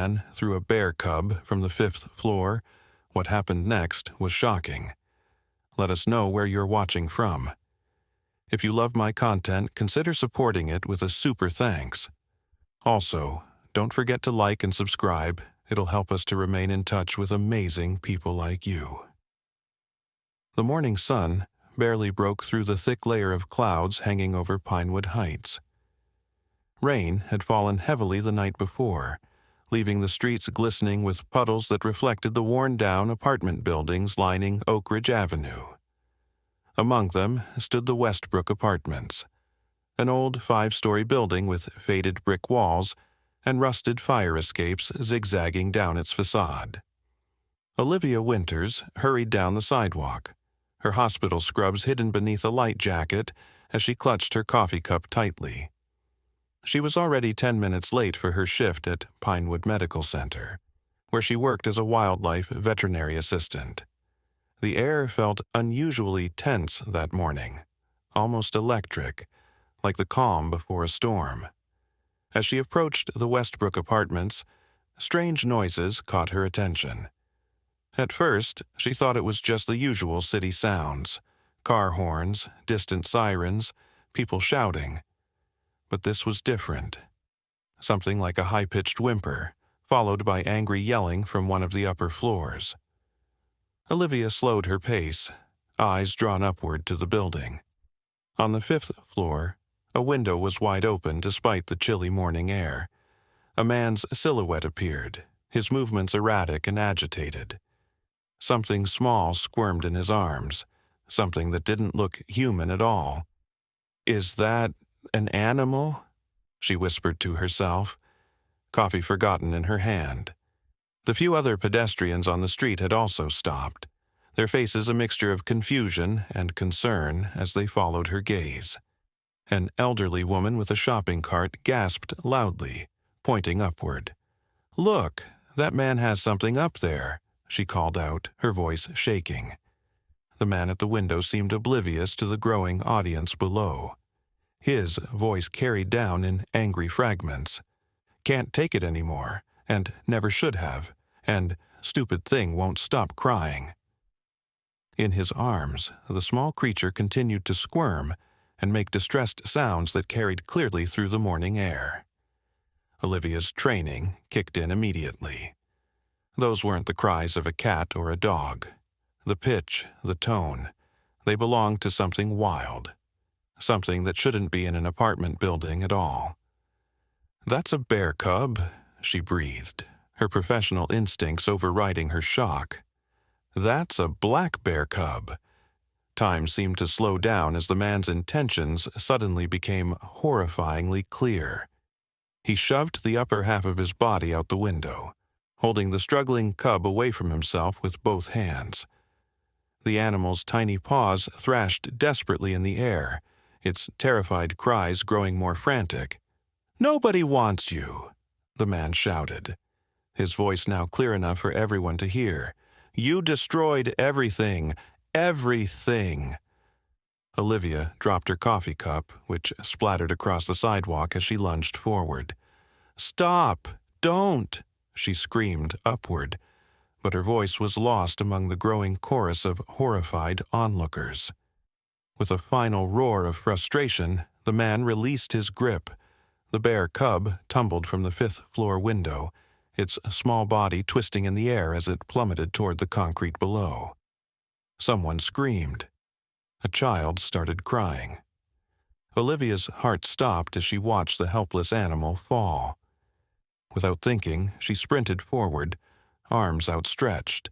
man threw a bear cub from the 5th floor, what happened next was shocking. Let us know where you're watching from. If you love my content, consider supporting it with a super thanks. Also, don't forget to like and subscribe. It'll help us to remain in touch with amazing people like you. The morning sun barely broke through the thick layer of clouds hanging over Pinewood Heights. Rain had fallen heavily the night before, leaving the streets glistening with puddles that reflected the worn-down apartment buildings lining Oak Ridge Avenue. Among them stood the Westbrook Apartments, an old 5-story building with faded brick walls and rusted fire escapes zigzagging down its facade. Olivia Winters hurried down the sidewalk, her hospital scrubs hidden beneath a light jacket as she clutched her coffee cup tightly. She was already 10 minutes late for her shift at Pinewood Medical Center, where she worked as a wildlife veterinary assistant. The air felt unusually tense that morning, almost electric, like the calm before a storm. As she approached the Westbrook Apartments, strange noises caught her attention. At first, she thought it was just the usual city sounds, car horns, distant sirens, people shouting. But this was different. Something like a high-pitched whimper, followed by angry yelling from one of the upper floors. Olivia slowed her pace, eyes drawn upward to the building. On the 5th floor, a window was wide open despite the chilly morning air. A man's silhouette appeared, his movements erratic and agitated. Something small squirmed in his arms, something that didn't look human at all. "Is that an animal?" she whispered to herself, coffee forgotten in her hand. The few other pedestrians on the street had also stopped, their faces a mixture of confusion and concern as they followed her gaze. An elderly woman with a shopping cart gasped loudly, pointing upward. "Look, that man has something up there," she called out, her voice shaking. The man at the window seemed oblivious to the growing audience below. His voice carried down in angry fragments. "Can't take it anymore, and never should have, and stupid thing won't stop crying." In his arms, the small creature continued to squirm and make distressed sounds that carried clearly through the morning air. Olivia's training kicked in immediately. Those weren't the cries of a cat or a dog. The pitch, the tone, they belonged to something wild. Something that shouldn't be in an apartment building at all. "That's a bear cub," she breathed, her professional instincts overriding her shock. "That's a black bear cub." Time seemed to slow down as the man's intentions suddenly became horrifyingly clear. He shoved the upper half of his body out the window, holding the struggling cub away from himself with both hands. The animal's tiny paws thrashed desperately in the air, its terrified cries growing more frantic. "Nobody wants you," the man shouted, his voice now clear enough for everyone to hear. "You destroyed everything, everything." Olivia dropped her coffee cup, which splattered across the sidewalk as she lunged forward. "Stop! Don't!" she screamed upward, but her voice was lost among the growing chorus of horrified onlookers. With a final roar of frustration, the man released his grip. The bear cub tumbled from the 5th floor window, its small body twisting in the air as it plummeted toward the concrete below. Someone screamed. A child started crying. Olivia's heart stopped as she watched the helpless animal fall. Without thinking, she sprinted forward, arms outstretched.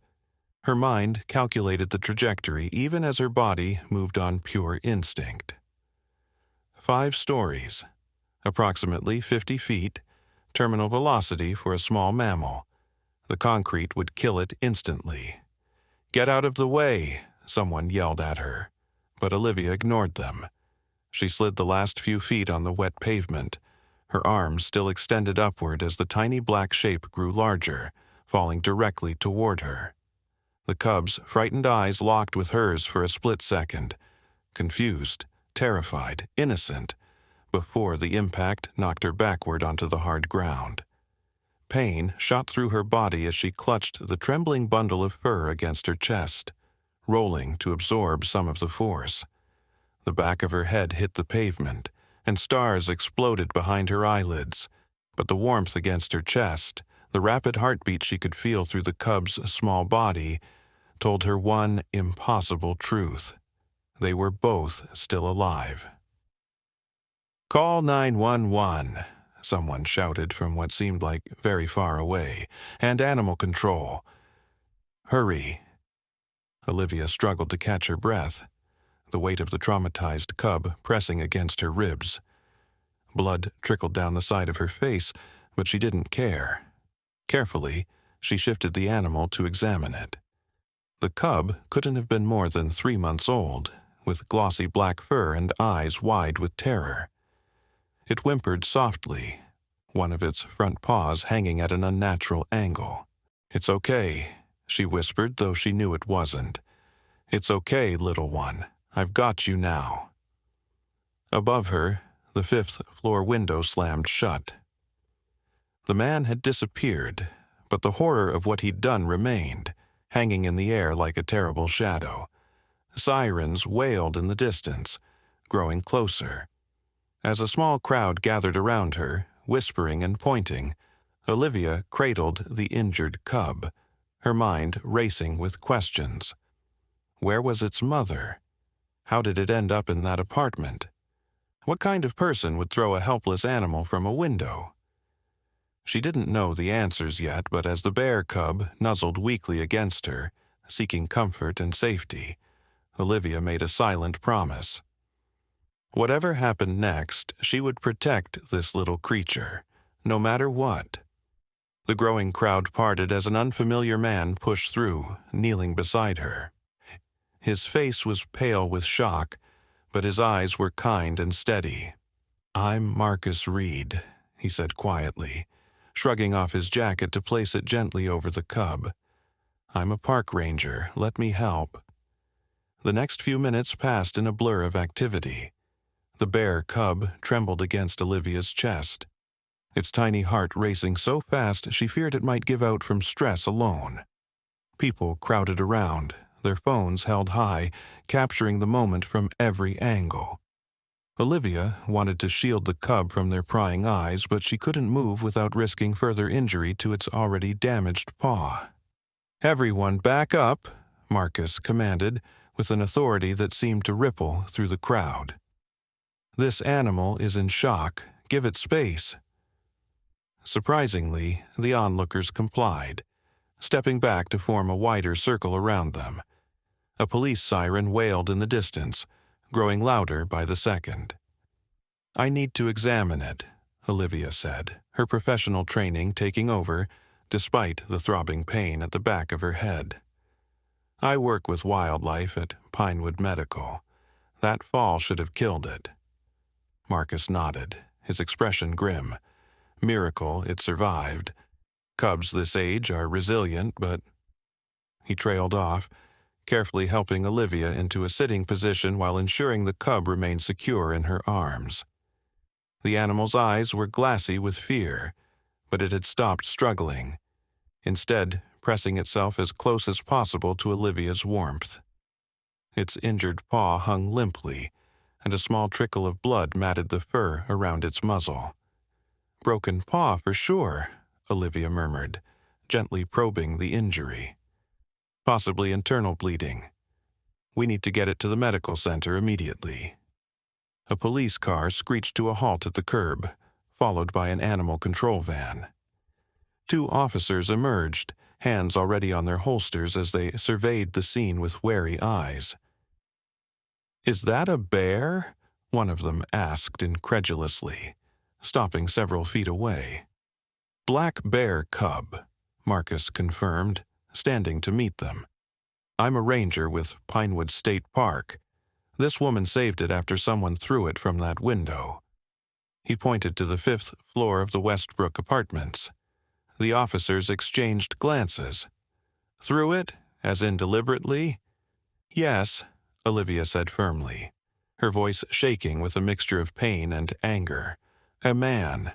Her mind calculated the trajectory even as her body moved on pure instinct. 5 stories, approximately 50 feet, terminal velocity for a small mammal. The concrete would kill it instantly. "Get out of the way," someone yelled at her, but Olivia ignored them. She slid the last few feet on the wet pavement, her arms still extended upward as the tiny black shape grew larger, falling directly toward her. The cub's frightened eyes locked with hers for a split second, confused, terrified, innocent, before the impact knocked her backward onto the hard ground. pain shot through her body as she clutched the trembling bundle of fur against her chest, rolling to absorb some of the force. The back of her head hit the pavement, and stars exploded behind her eyelids, but the warmth against her chest, the rapid heartbeat she could feel through the cub's small body, told her one impossible truth. They were both still alive. "Call 911, someone shouted from what seemed like very far away, "and animal control. Hurry." Olivia struggled to catch her breath, the weight of the traumatized cub pressing against her ribs. Blood trickled down the side of her face, but she didn't care. Carefully, she shifted the animal to examine it. The cub couldn't have been more than 3 months old, with glossy black fur and eyes wide with terror. It whimpered softly, one of its front paws hanging at an unnatural angle. "It's okay," she whispered, though she knew it wasn't. "It's okay, little one. I've got you now." Above her, the 5th-floor window slammed shut. The man had disappeared, but the horror of what he'd done remained, hanging in the air like a terrible shadow. Sirens wailed in the distance, growing closer. As a small crowd gathered around her, whispering and pointing, Olivia cradled the injured cub, her mind racing with questions. Where was its mother? How did it end up in that apartment? What kind of person would throw a helpless animal from a window? She didn't know the answers yet, but as the bear cub nuzzled weakly against her, seeking comfort and safety, Olivia made a silent promise. Whatever happened next, she would protect this little creature, no matter what. The growing crowd parted as an unfamiliar man pushed through, kneeling beside her. His face was pale with shock, but his eyes were kind and steady. "I'm Marcus Reed," he said quietly, shrugging off his jacket to place it gently over the cub. "I'm a park ranger. Let me help." The next few minutes passed in a blur of activity. The bear cub trembled against Olivia's chest, its tiny heart racing so fast she feared it might give out from stress alone. People crowded around, their phones held high, capturing the moment from every angle. Olivia wanted to shield the cub from their prying eyes, but she couldn't move without risking further injury to its already damaged paw. "Everyone back up," Marcus commanded, with an authority that seemed to ripple through the crowd. "This animal is in shock. Give it space." Surprisingly, the onlookers complied, stepping back to form a wider circle around them. A police siren wailed in the distance, growing louder by the second. "I need to examine it," Olivia said, her professional training taking over, despite the throbbing pain at the back of her head. "I work with wildlife at Pinewood Medical. That fall should have killed it." Marcus nodded, his expression grim. Miracle it survived. Cubs this age are resilient, but... He trailed off, carefully helping Olivia into a sitting position while ensuring the cub remained secure in her arms. The animal's eyes were glassy with fear, but it had stopped struggling, instead pressing itself as close as possible to Olivia's warmth. Its injured paw hung limply, and a small trickle of blood matted the fur around its muzzle. "Broken paw for sure," Olivia murmured, gently probing the injury. "Possibly internal bleeding. We need to get it to the medical center immediately." A police car screeched to a halt at the curb, followed by an animal control van. 2 officers emerged, hands already on their holsters as they surveyed the scene with wary eyes. "Is that a bear?" one of them asked incredulously, stopping several feet away. "Black bear cub," Marcus confirmed, standing to meet them. "I'm a ranger with Pinewood State Park. This woman saved it after someone threw it from that window." He pointed to the 5th floor of the Westbrook apartments. The officers exchanged glances. "Threw it, as in deliberately?" "Yes," Olivia said firmly, her voice shaking with a mixture of pain and anger. "A man.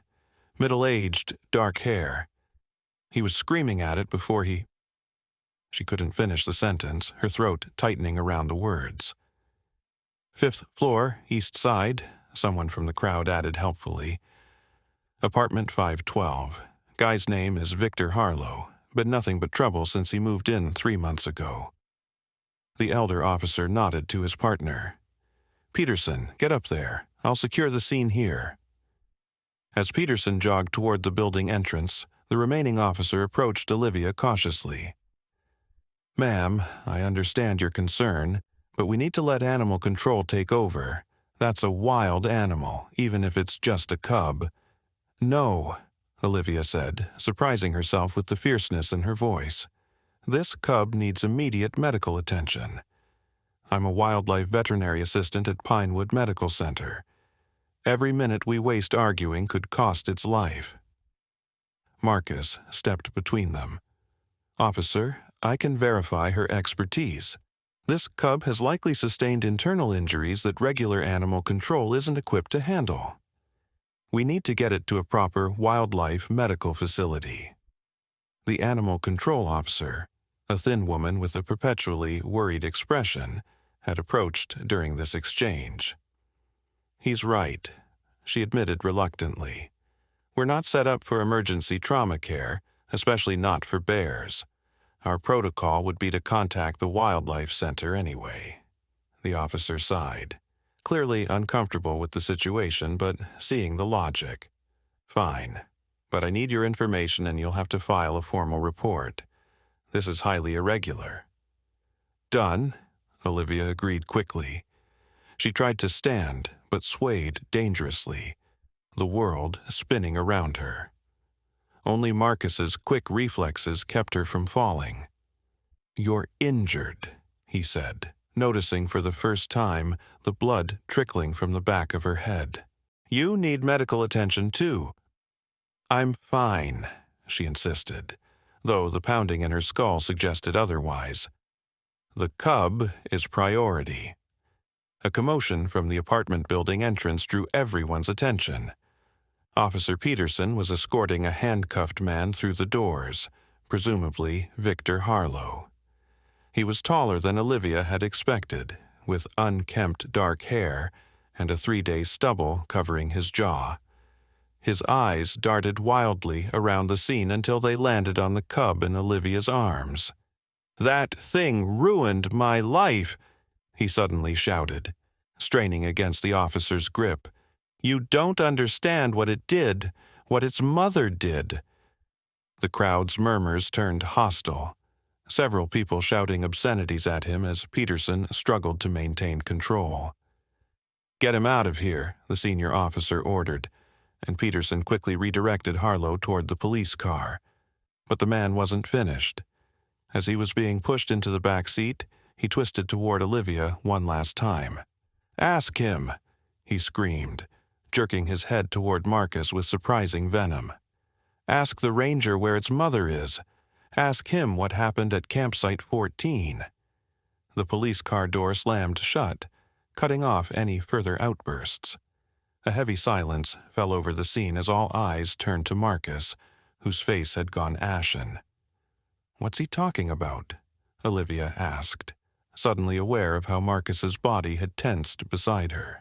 Middle-aged, dark hair. He was screaming at it before he... She couldn't finish the sentence, her throat tightening around the words. 5th floor, east side, someone from the crowd added helpfully. Apartment 512. Guy's name is Victor Harlow, but nothing but trouble since he moved in 3 months ago. The elder officer nodded to his partner. Peterson, get up there. I'll secure the scene here. As Peterson jogged toward the building entrance, the remaining officer approached Olivia cautiously. Ma'am, I understand your concern, but we need to let animal control take over. That's a wild animal, even if it's just a cub. No, Olivia said, surprising herself with the fierceness in her voice. This cub needs immediate medical attention. I'm a wildlife veterinary assistant at Pinewood Medical Center. Every minute we waste arguing could cost its life. Marcus stepped between them. Officer, I can verify her expertise. This cub has likely sustained internal injuries that regular animal control isn't equipped to handle. We need to get it to a proper wildlife medical facility. The animal control officer, a thin woman with a perpetually worried expression, had approached during this exchange. He's right, she admitted reluctantly. We're not set up for emergency trauma care, especially not for bears. Our protocol would be to contact the wildlife center anyway. The officer sighed, clearly uncomfortable with the situation, but seeing the logic. Fine, but I need your information and you'll have to file a formal report. This is highly irregular. Done, Olivia agreed quickly. She tried to stand, but swayed dangerously, the world spinning around her. Only Marcus's quick reflexes kept her from falling. You're injured, he said, noticing for the first time the blood trickling from the back of her head. You need medical attention too. I'm fine, she insisted, though the pounding in her skull suggested otherwise. The cub is priority. A commotion from the apartment building entrance drew everyone's attention. Officer Peterson was escorting a handcuffed man through the doors, presumably Victor Harlow. He was taller than Olivia had expected, with unkempt dark hair and a 3-day stubble covering his jaw. His eyes darted wildly around the scene until they landed on the cub in Olivia's arms. That thing ruined my life, he suddenly shouted, straining against the officer's grip. You don't understand what it did, what its mother did. The crowd's murmurs turned hostile, several people shouting obscenities at him as Peterson struggled to maintain control. Get him out of here, the senior officer ordered, and Peterson quickly redirected Harlow toward the police car. But the man wasn't finished. As he was being pushed into the back seat, he twisted toward Olivia one last time. Ask him, he screamed, jerking his head toward Marcus with surprising venom. Ask the ranger where its mother is. Ask him what happened at campsite 14. The police car door slammed shut, cutting off any further outbursts. A heavy silence fell over the scene as all eyes turned to Marcus, whose face had gone ashen. What's he talking about? Olivia asked, suddenly aware of how Marcus's body had tensed beside her.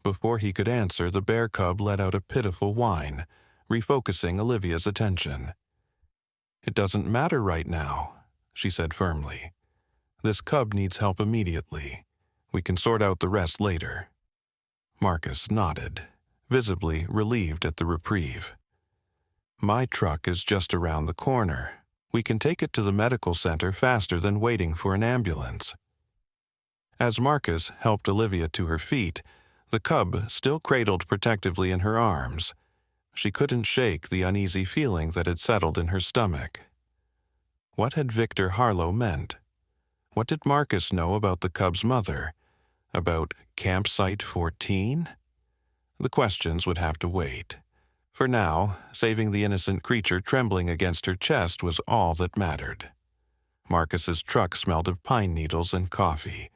Before he could answer, the bear cub let out a pitiful whine, refocusing Olivia's attention. It doesn't matter right now, she said firmly. This cub needs help immediately. We can sort out the rest later. Marcus nodded, visibly relieved at the reprieve. My truck is just around the corner. We can take it to the medical center faster than waiting for an ambulance. As Marcus helped Olivia to her feet, the cub still cradled protectively in her arms. She couldn't shake the uneasy feeling that had settled in her stomach. What had Victor Harlow meant? What did Marcus know about the cub's mother? About campsite 14? The questions would have to wait. For now, saving the innocent creature trembling against her chest was all that mattered. Marcus's truck smelled of pine needles and coffee.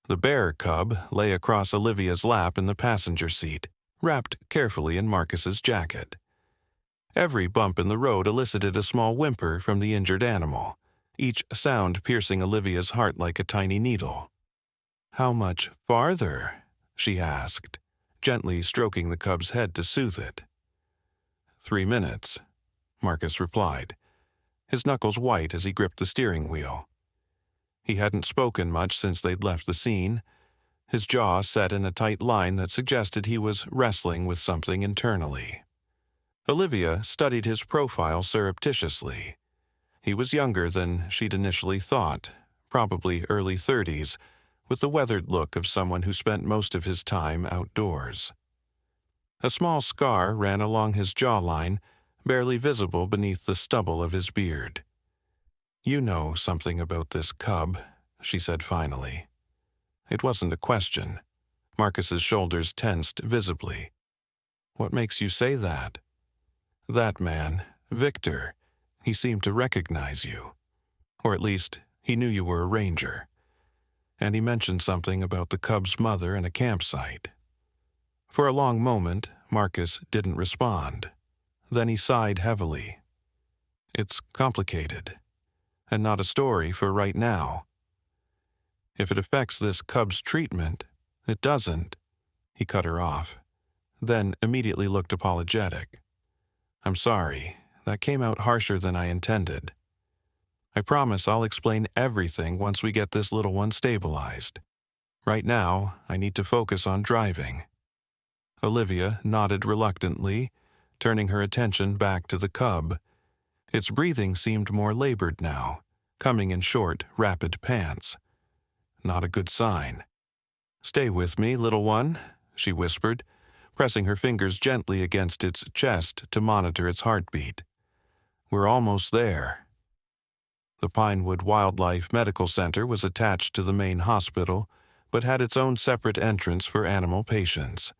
The bear cub lay across Olivia's lap in the passenger seat, wrapped carefully in Marcus's jacket. Every bump in the road elicited a small whimper from the injured animal, each sound piercing Olivia's heart like a tiny needle. "How much farther?" she asked, gently stroking the cub's head to soothe it. 3 minutes, Marcus replied, his knuckles white as he gripped the steering wheel. He hadn't spoken much since they'd left the scene, his jaw set in a tight line that suggested he was wrestling with something internally. Olivia studied his profile surreptitiously. He was younger than she'd initially thought, probably early 30s, with the weathered look of someone who spent most of his time outdoors. A small scar ran along his jawline, barely visible beneath the stubble of his beard. "You know something about this cub," she said finally. It wasn't a question. Marcus's shoulders tensed visibly. "What makes you say that?" "That man, Victor, he seemed to recognize you. Or at least, he knew you were a ranger. And he mentioned something about the cub's mother and a campsite." For a long moment, Marcus didn't respond. Then he sighed heavily. "It's complicated, and not a story for right now. If it affects this cub's treatment, it doesn't." He cut her off, then immediately looked apologetic. "I'm sorry, that came out harsher than I intended. I promise I'll explain everything once we get this little one stabilized. Right now, I need to focus on driving." Olivia nodded reluctantly, turning her attention back to the cub. Its breathing seemed more labored now, coming in short, rapid pants. Not a good sign. "Stay with me, little one," she whispered, pressing her fingers gently against its chest to monitor its heartbeat. "We're almost there." The Pinewood Wildlife Medical Center was attached to the main hospital, but had its own separate entrance for animal patients.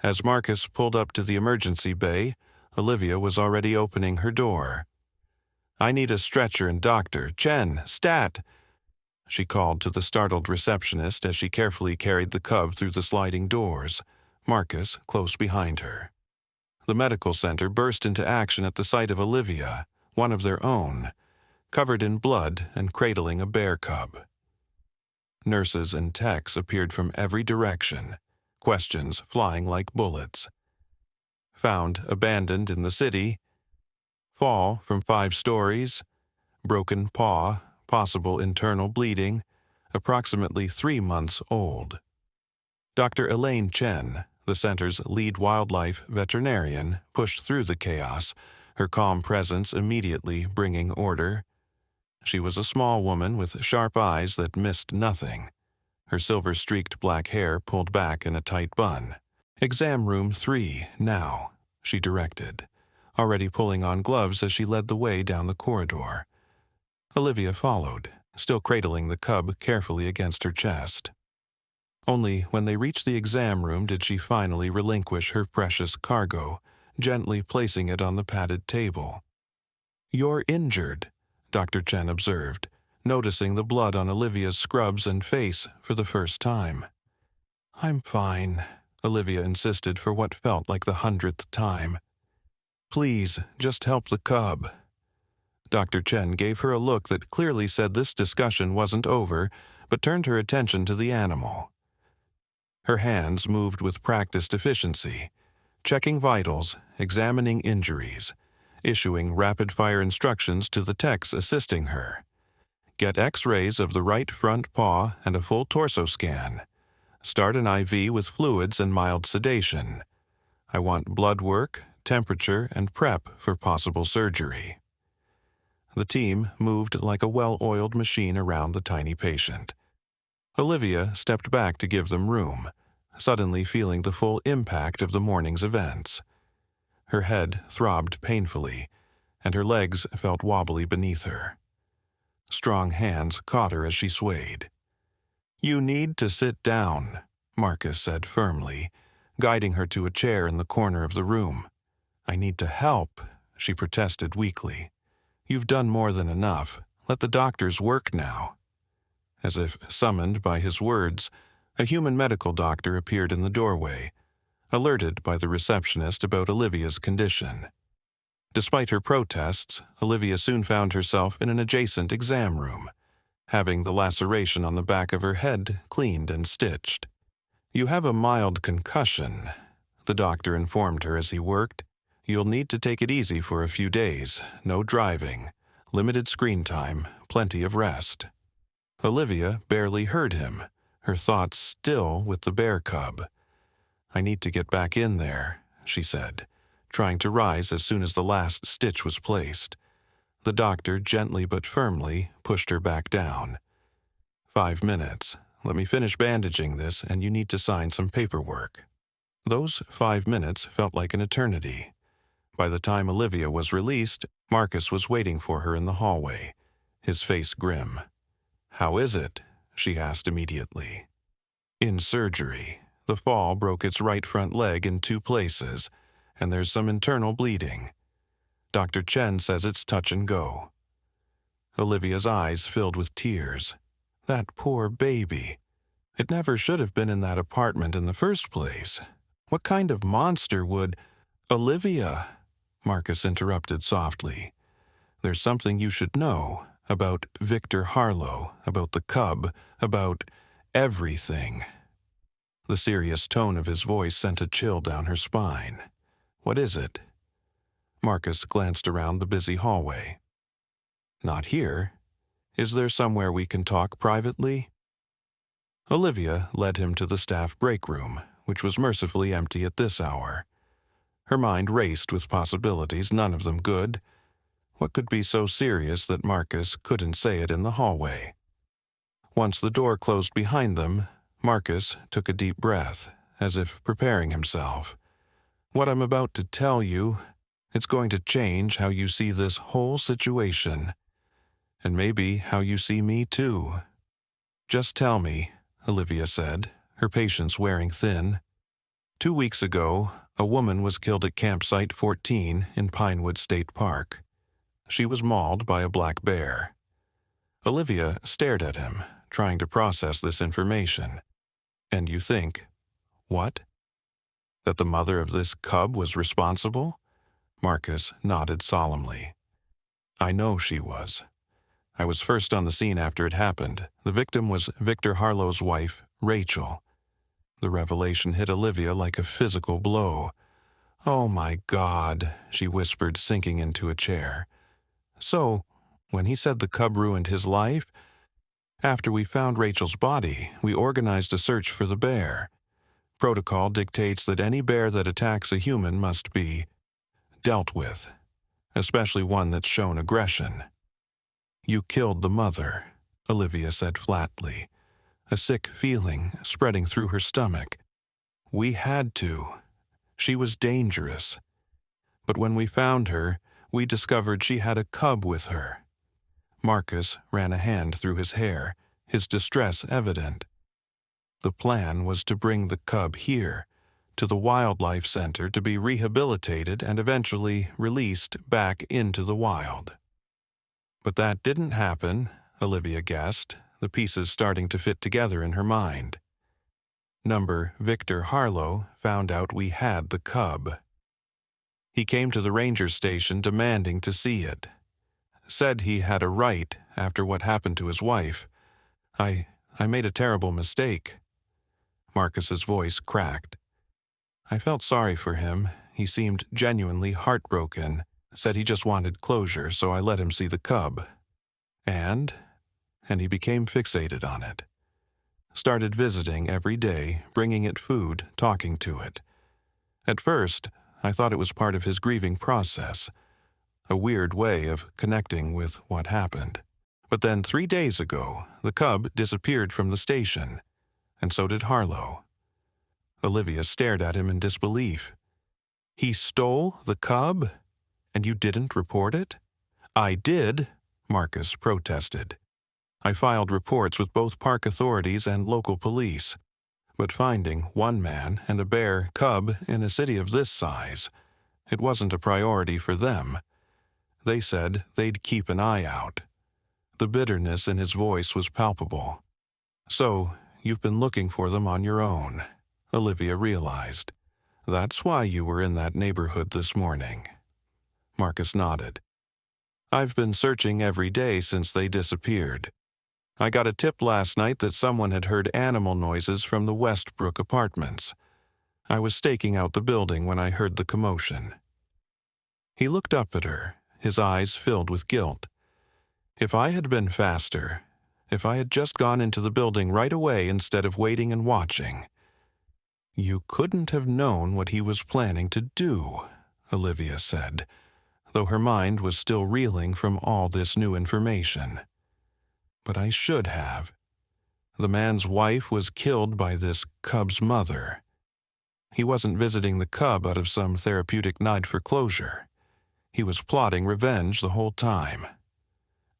As Marcus pulled up to the emergency bay, Olivia was already opening her door. "I need a stretcher and doctor. Chen, stat!" she called to the startled receptionist as she carefully carried the cub through the sliding doors, Marcus close behind her. The medical center burst into action at the sight of Olivia, one of their own, covered in blood and cradling a bear cub. Nurses and techs appeared from every direction, questions flying like bullets. Found abandoned in the city. Fall from 5 stories. Broken paw, possible internal bleeding, approximately 3 months old. Dr. Elaine Chen, the center's lead wildlife veterinarian, pushed through the chaos, her calm presence immediately bringing order. She was a small woman with sharp eyes that missed nothing, her silver-streaked black hair pulled back in a tight bun. "Exam room 3, now," she directed, already pulling on gloves as she led the way down the corridor. Olivia followed, still cradling the cub carefully against her chest. Only when they reached the exam room did she finally relinquish her precious cargo, gently placing it on the padded table. "You're injured," Dr. Chen observed, noticing the blood on Olivia's scrubs and face for the first time. "I'm fine," Olivia insisted for what felt like the 100th time. "Please, just help the cub." Dr. Chen gave her a look that clearly said this discussion wasn't over, but turned her attention to the animal. Her hands moved with practiced efficiency, checking vitals, examining injuries, issuing rapid-fire instructions to the techs assisting her. "Get X-rays of the right front paw and a full torso scan. Start an IV with fluids and mild sedation. I want blood work, temperature, and prep for possible surgery." The team moved like a well-oiled machine around the tiny patient. Olivia stepped back to give them room, suddenly feeling the full impact of the morning's events. Her head throbbed painfully, and her legs felt wobbly beneath her. Strong hands caught her as she swayed. "You need to sit down," Marcus said firmly, guiding her to a chair in the corner of the room. "I need to help," she protested weakly. "You've done more than enough. Let the doctors work now." As if summoned by his words, a human medical doctor appeared in the doorway, alerted by the receptionist about Olivia's condition. Despite her protests, Olivia soon found herself in an adjacent exam room, having the laceration on the back of her head cleaned and stitched. "You have a mild concussion," the doctor informed her as he worked. "You'll need to take it easy for a few days. No driving, limited screen time, plenty of rest." Olivia barely heard him, her thoughts still with the bear cub. "I need to get back in there," she said, trying to rise as soon as the last stitch was placed. The doctor gently but firmly pushed her back down. "5 minutes. Let me finish bandaging this, and you need to sign some paperwork." Those 5 minutes felt like an eternity. By the time Olivia was released, Marcus was waiting for her in the hallway, his face grim. "How is it?" she asked immediately. "In surgery. The fall broke its right front leg in 2 places, and there's some internal bleeding. Dr. Chen says it's touch and go." Olivia's eyes filled with tears. That poor baby. It never should have been in that apartment in the first place. What kind of monster would— "Olivia," Marcus interrupted softly. "There's something you should know about Victor Harlow, about the cub, about everything." The serious tone of his voice sent a chill down her spine. "What is it?" Marcus glanced around the busy hallway. "Not here. Is there somewhere we can talk privately?" Olivia led him to the staff break room, which was mercifully empty at this hour. Her mind raced with possibilities, none of them good. What could be so serious that Marcus couldn't say it in the hallway? Once the door closed behind them, Marcus took a deep breath, as if preparing himself. "What I'm about to tell you, it's going to change how you see this whole situation. And maybe how you see me too." "Just tell me," Olivia said, her patience wearing thin. 2 weeks ago, a woman was killed at Campsite 14 in Pinewood State Park. She was mauled by a black bear. Olivia stared at him, trying to process this information. "And you think, what? That the mother of this cub was responsible?" Marcus nodded solemnly. "I know she was. I was first on the scene after it happened. The victim was Victor Harlow's wife, Rachel." The revelation hit Olivia like a physical blow. "Oh my God," she whispered, sinking into a chair. "So, when he said the cub ruined his life, after we found Rachel's body, we organized a search for the bear. Protocol dictates that any bear that attacks a human must be dealt with, especially one that's shown aggression." "You killed the mother," Olivia said flatly, a sick feeling spreading through her stomach. "We had to. She was dangerous. But when we found her, we discovered she had a cub with her." Marcus ran a hand through his hair, his distress evident. "The plan was to bring the cub here, to the wildlife center, to be rehabilitated and eventually released back into the wild." "But that didn't happen," Olivia guessed, the pieces starting to fit together in her mind. "Number Victor Harlow found out we had the cub. He came to the ranger station demanding to see it. Said he had a right after what happened to his wife. I made a terrible mistake." Marcus's voice cracked. "I felt sorry for him. He seemed genuinely heartbroken. Said he just wanted closure, so I let him see the cub. And he became fixated on it. Started visiting every day, bringing it food, talking to it. At first, I thought it was part of his grieving process, a weird way of connecting with what happened. But then 3 days ago, the cub disappeared from the station, and so did Harlow." Olivia stared at him in disbelief. "He stole the cub? And you didn't report it?" "I did," Marcus protested. "I filed reports with both park authorities and local police. But finding one man and a bear cub in a city of this size, it wasn't a priority for them. They said they'd keep an eye out." The bitterness in his voice was palpable. "So, you've been looking for them on your own," Olivia realized. "That's why you were in that neighborhood this morning." Marcus nodded. I've been searching every day since they disappeared. I got a tip last night that someone had heard animal noises from the Westbrook apartments. I was staking out the building when I heard the commotion. He looked up at her, his eyes filled with guilt. If I had been faster, if I had just gone into the building right away instead of waiting and watching. You couldn't have known what he was planning to do, Olivia said, though her mind was still reeling from all this new information. But I should have. The man's wife was killed by this cub's mother. He wasn't visiting the cub out of some therapeutic need for closure. He was plotting revenge the whole time.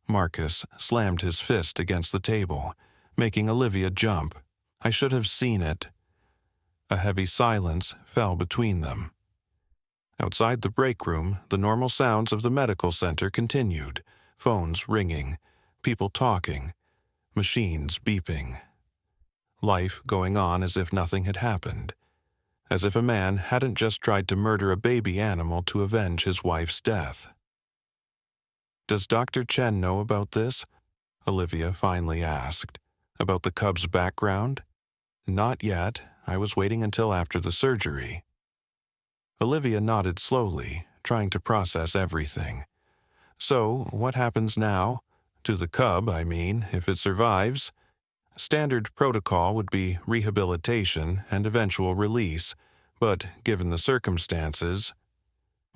Marcus slammed his fist against the table, making Olivia jump. I should have seen it. A heavy silence fell between them. Outside the break room, the normal sounds of the medical center continued, phones ringing, people talking, machines beeping. Life going on as if nothing had happened, as if a man hadn't just tried to murder a baby animal to avenge his wife's death. Does Dr. Chen know about this? Olivia finally asked. About the cub's background? Not yet. I was waiting until after the surgery. Olivia nodded slowly, trying to process everything. So, what happens now? To the cub, I mean, if it survives? Standard protocol would be rehabilitation and eventual release, but given the circumstances...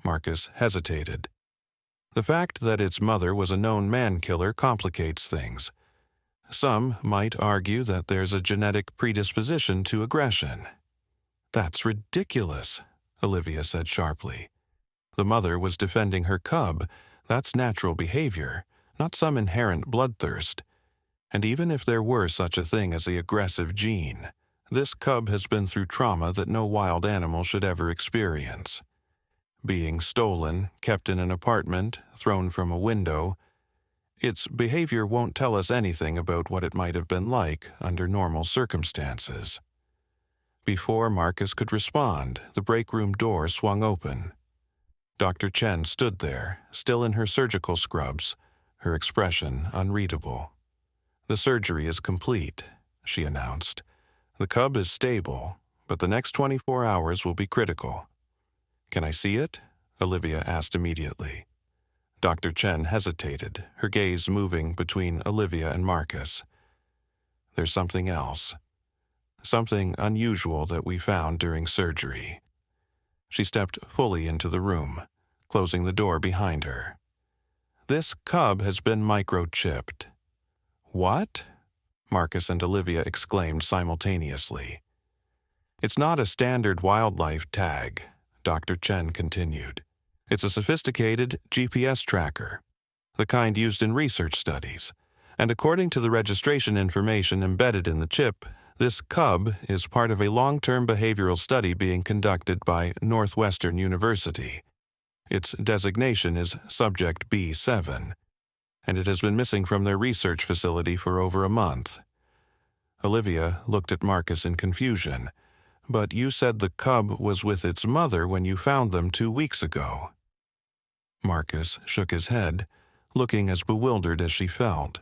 Marcus hesitated. The fact that its mother was a known man-killer complicates things. Some might argue that there's a genetic predisposition to aggression. That's ridiculous, Olivia said sharply. The mother was defending her cub. That's natural behavior, not some inherent bloodthirst. And even if there were such a thing as the aggressive gene, this cub has been through trauma that no wild animal should ever experience. Being stolen, kept in an apartment, thrown from a window, its behavior won't tell us anything about what it might have been like under normal circumstances. Before Marcus could respond, the break room door swung open. Dr. Chen stood there, still in her surgical scrubs, her expression unreadable. The surgery is complete, she announced. The cub is stable, but the next 24 hours will be critical. Can I see it? Olivia asked immediately. Dr. Chen hesitated, her gaze moving between Olivia and Marcus. There's something else. Something unusual that we found during surgery. She stepped fully into the room, closing the door behind her. This cub has been microchipped. What? Marcus and Olivia exclaimed simultaneously. It's not a standard wildlife tag, Dr. Chen continued. It's a sophisticated GPS tracker, the kind used in research studies, and according to the registration information embedded in the chip, this cub is part of a long-term behavioral study being conducted by Northwestern University. Its designation is Subject B7, and it has been missing from their research facility for over a month. Olivia looked at Marcus in confusion. But you said the cub was with its mother when you found them 2 weeks ago. Marcus shook his head, looking as bewildered as she felt.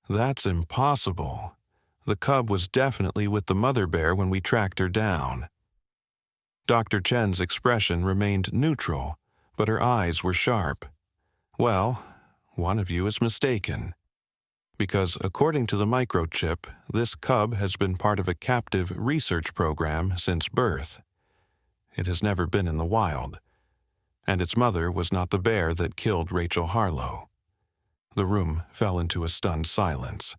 That's impossible. The cub was definitely with the mother bear when we tracked her down. Dr. Chen's expression remained neutral, but her eyes were sharp. Well, one of you is mistaken. Because according to the microchip, this cub has been part of a captive research program since birth. It has never been in the wild, and its mother was not the bear that killed Rachel Harlow. The room fell into a stunned silence.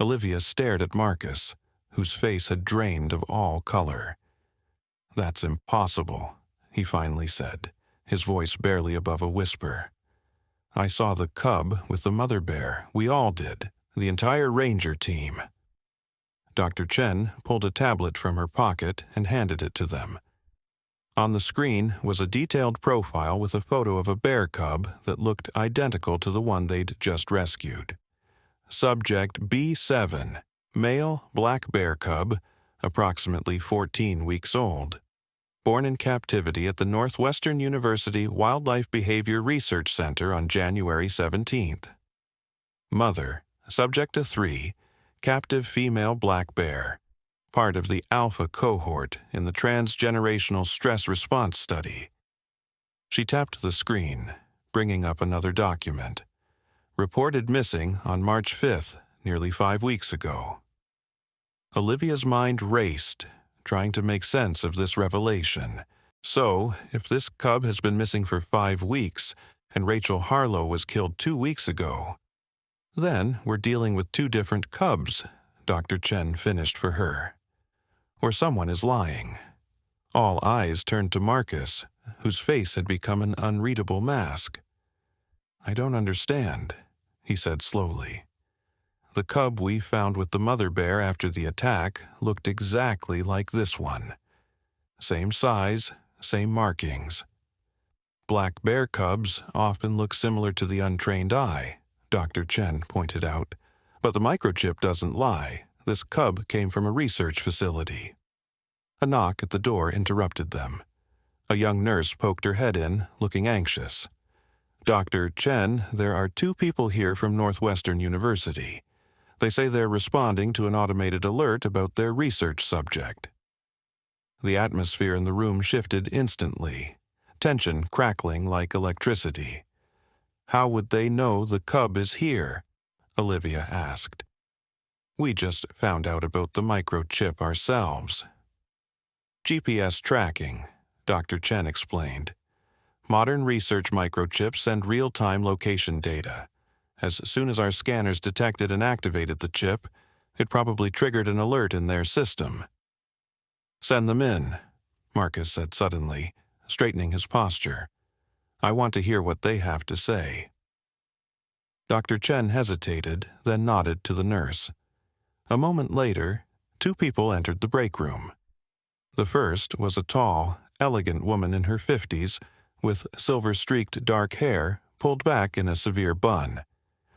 Olivia stared at Marcus, whose face had drained of all color. That's impossible, he finally said, his voice barely above a whisper. I saw the cub with the mother bear. We all did. The entire ranger team. Dr. Chen pulled a tablet from her pocket and handed it to them. On the screen was a detailed profile with a photo of a bear cub that looked identical to the one they'd just rescued. Subject B7, male black bear cub, approximately 14 weeks old. born in captivity at the Northwestern University Wildlife Behavior Research Center on January 17th. Mother, subject to 3, captive female black bear, part of the alpha cohort in the transgenerational stress response study. She tapped the screen, bringing up another document. Reported missing on March 5th, nearly 5 weeks ago. Olivia's mind raced, trying to make sense of this revelation. So, if this cub has been missing for 5 weeks, and Rachel Harlow was killed 2 weeks ago, then we're dealing with 2 different cubs, Dr. Chen finished for her. Or someone is lying. All eyes turned to Marcus, whose face had become an unreadable mask. "I don't understand," he said slowly. "The cub we found with the mother bear after the attack looked exactly like this one. Same size, same markings. Black bear cubs often look similar to the untrained eye," Dr. Chen pointed out. "But the microchip doesn't lie. This cub came from a research facility." A knock at the door interrupted them. A young nurse poked her head in, looking anxious. "Dr. Chen, there are 2 people here from Northwestern University. They say they're responding to an automated alert about their research subject." The atmosphere in the room shifted instantly, tension crackling like electricity. "How would they know the cub is here?" Olivia asked. "We just found out about the microchip ourselves." "GPS tracking," Dr. Chen explained. "Modern research microchips send real-time location data. As soon as our scanners detected and activated the chip, it probably triggered an alert in their system." "Send them in," Marcus said suddenly, straightening his posture. "I want to hear what they have to say." Dr. Chen hesitated, then nodded to the nurse. A moment later, 2 people entered the break room. The first was a tall, elegant woman in her 50s, with silver-streaked dark hair pulled back in a severe bun.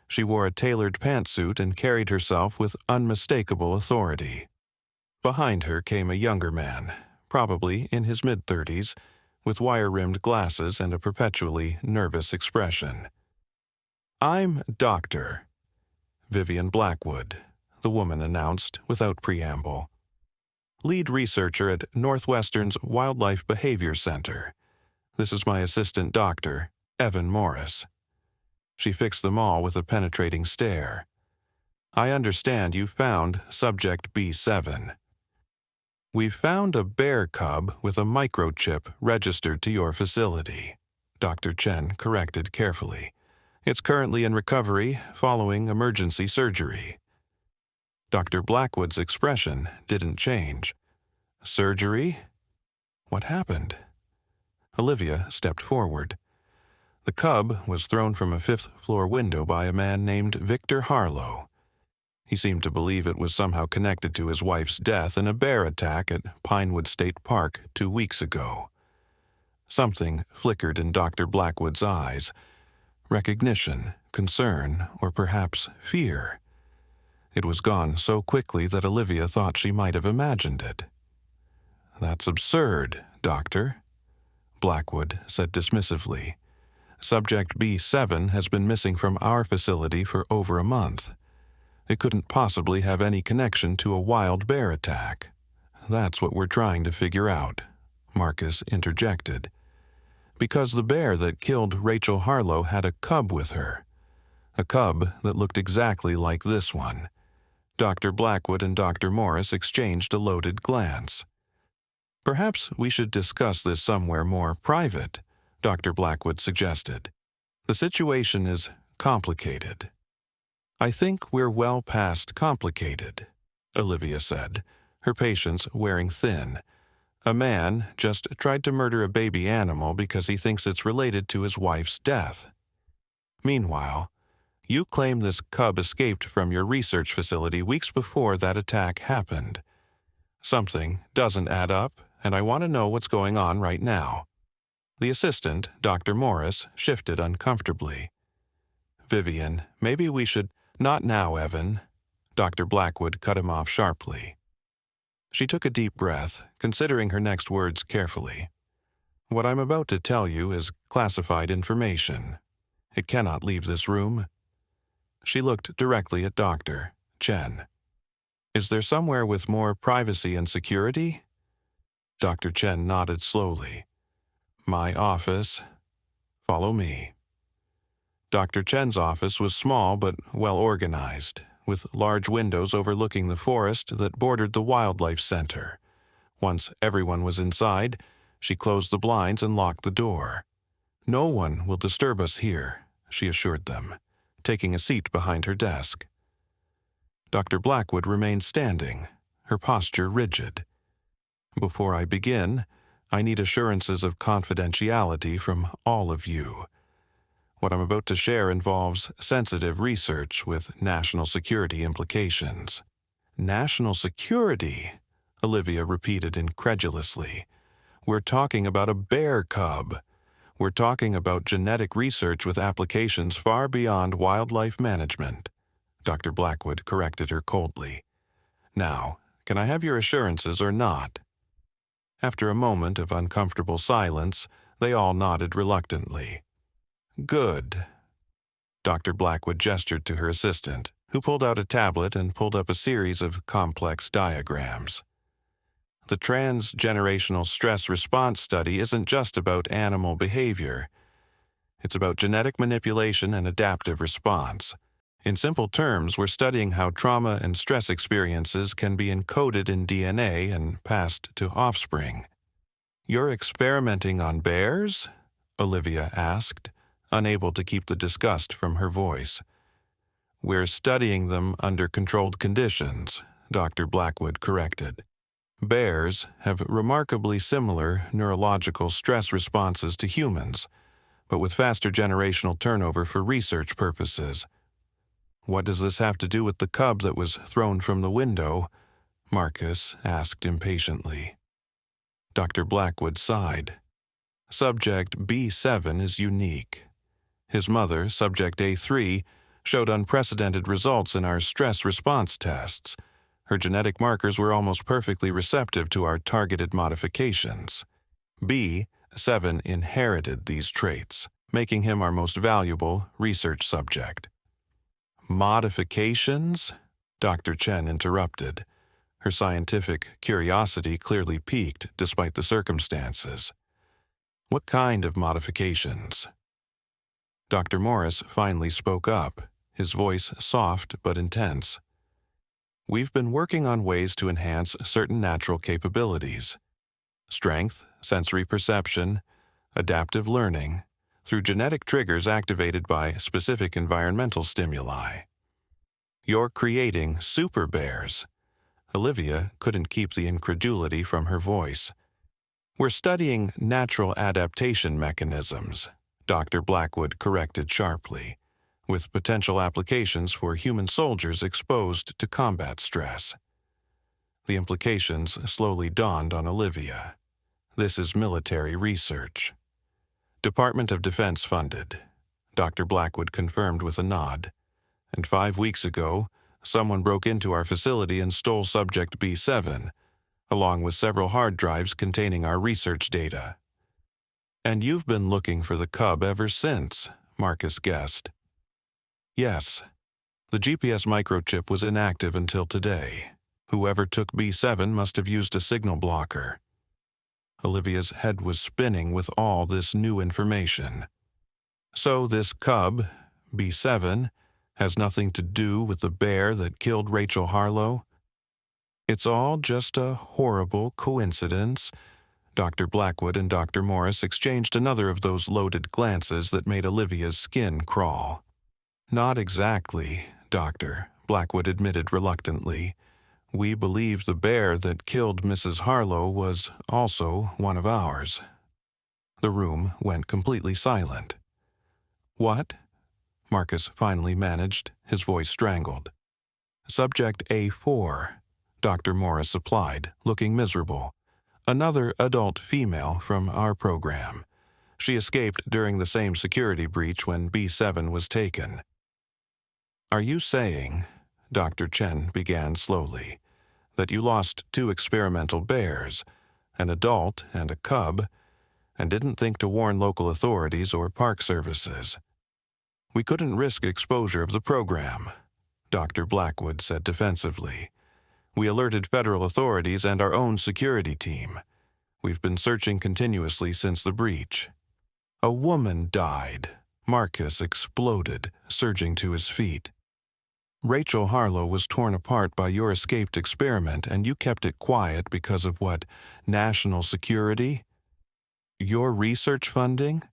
She wore a tailored pantsuit and carried herself with unmistakable authority. Behind her came a younger man, probably in his mid-30s, with wire-rimmed glasses and a perpetually nervous expression. "I'm Dr. Vivian Blackwood," the woman announced without preamble. "Lead researcher at Northwestern's Wildlife Behavior Center. This is my assistant doctor, Evan Morris." She fixed them all with a penetrating stare. "I understand you found subject B7. We found a bear cub with a microchip registered to your facility," Dr. Chen corrected carefully. "It's currently in recovery following emergency surgery." Dr. Blackwood's expression didn't change. "Surgery? What happened?" Olivia stepped forward. "The cub was thrown from a 5th-floor window by a man named Victor Harlow. He seemed to believe it was somehow connected to his wife's death in a bear attack at Pinewood State Park 2 weeks ago." Something flickered in Dr. Blackwood's eyes. Recognition, concern, or perhaps fear. It was gone so quickly that Olivia thought she might have imagined it. "That's absurd, Doctor," Blackwood said dismissively. "Subject B7 has been missing from our facility for over a month. It couldn't possibly have any connection to a wild bear attack. That's what we're trying to figure out," Marcus interjected. "Because the bear that killed Rachel Harlow had a cub with her. A cub that looked exactly like this one." Dr. Blackwood and Dr. Morris exchanged a loaded glance. "Perhaps we should discuss this somewhere more private," Dr. Blackwood suggested. "The situation is complicated." "I think we're well past complicated," Olivia said, her patience wearing thin. "A man just tried to murder a baby animal because he thinks it's related to his wife's death. Meanwhile, you claim this cub escaped from your research facility weeks before that attack happened. Something doesn't add up, and I want to know what's going on right now." The assistant, Dr. Morris, shifted uncomfortably. "Vivian, maybe we should—" "Not now, Evan," Dr. Blackwood cut him off sharply. She took a deep breath, considering her next words carefully. What I'm about to tell you is classified information. It cannot leave this room. She looked directly at Dr. Chen. Is there somewhere with more privacy and security? Dr. Chen nodded slowly. My office. Follow me. Dr. Chen's office was small but well organized, with large windows overlooking the forest that bordered the wildlife center. Once everyone was inside, she closed the blinds and locked the door. No one will disturb us here, she assured them, taking a seat behind her desk. Dr. Blackwood remained standing, her posture rigid. Before I begin, I need assurances of confidentiality from all of you. What I'm about to share involves sensitive research with national security implications. National security? Olivia repeated incredulously. We're talking about a bear cub. We're talking about genetic research with applications far beyond wildlife management. Dr. Blackwood corrected her coldly. Now, can I have your assurances or not? After a moment of uncomfortable silence, they all nodded reluctantly. Good. Dr. Blackwood gestured to her assistant, who pulled out a tablet and pulled up a series of complex diagrams. The transgenerational stress response study isn't just about animal behavior. It's about genetic manipulation and adaptive response. In simple terms, we're studying how trauma and stress experiences can be encoded in DNA and passed to offspring. You're experimenting on bears? Olivia asked, unable to keep the disgust from her voice. We're studying them under controlled conditions, Dr. Blackwood corrected. Bears have remarkably similar neurological stress responses to humans, but with faster generational turnover for research purposes. What does this have to do with the cub that was thrown from the window? Marcus asked impatiently. Dr. Blackwood sighed. Subject B7 is unique. His mother, Subject A3, showed unprecedented results in our stress response tests. Her genetic markers were almost perfectly receptive to our targeted modifications. B7 inherited these traits, making him our most valuable research subject. Modifications? Dr. Chen interrupted. Her scientific curiosity clearly piqued despite the circumstances. What kind of modifications? Dr. Morris finally spoke up, his voice soft but intense. We've been working on ways to enhance certain natural capabilities. Strength, sensory perception, adaptive learning, through genetic triggers activated by specific environmental stimuli. You're creating super bears. Olivia couldn't keep the incredulity from her voice. We're studying natural adaptation mechanisms, Dr. Blackwood corrected sharply, with potential applications for human soldiers exposed to combat stress. The implications slowly dawned on Olivia. This is military research. Department of Defense funded, Dr. Blackwood confirmed with a nod. And 5 weeks ago, someone broke into our facility and stole Subject B7, along with several hard drives containing our research data. And you've been looking for the cub ever since, Marcus guessed. Yes. The GPS microchip was inactive until today. Whoever took B7 must have used a signal blocker. Olivia's head was spinning with all this new information. So this cub, B7, has nothing to do with the bear that killed Rachel Harlow? It's all just a horrible coincidence. Dr. Blackwood and Dr. Morris exchanged another of those loaded glances that made Olivia's skin crawl. Not exactly, Doctor, Blackwood admitted reluctantly. We believe the bear that killed Mrs. Harlow was also one of ours. The room went completely silent. What? Marcus finally managed, his voice strangled. Subject A4, Dr. Morris supplied, looking miserable. Another adult female from our program. She escaped during the same security breach when B7 was taken. Are you saying, Dr. Chen began slowly, that you lost 2 experimental bears, an adult and a cub, and didn't think to warn local authorities or park services. We couldn't risk exposure of the program, Dr. Blackwood said defensively. We alerted federal authorities and our own security team. We've been searching continuously since the breach. A woman died. Marcus exploded, surging to his feet. Rachel Harlow was torn apart by your escaped experiment, and you kept it quiet because of what? National security? Your research funding?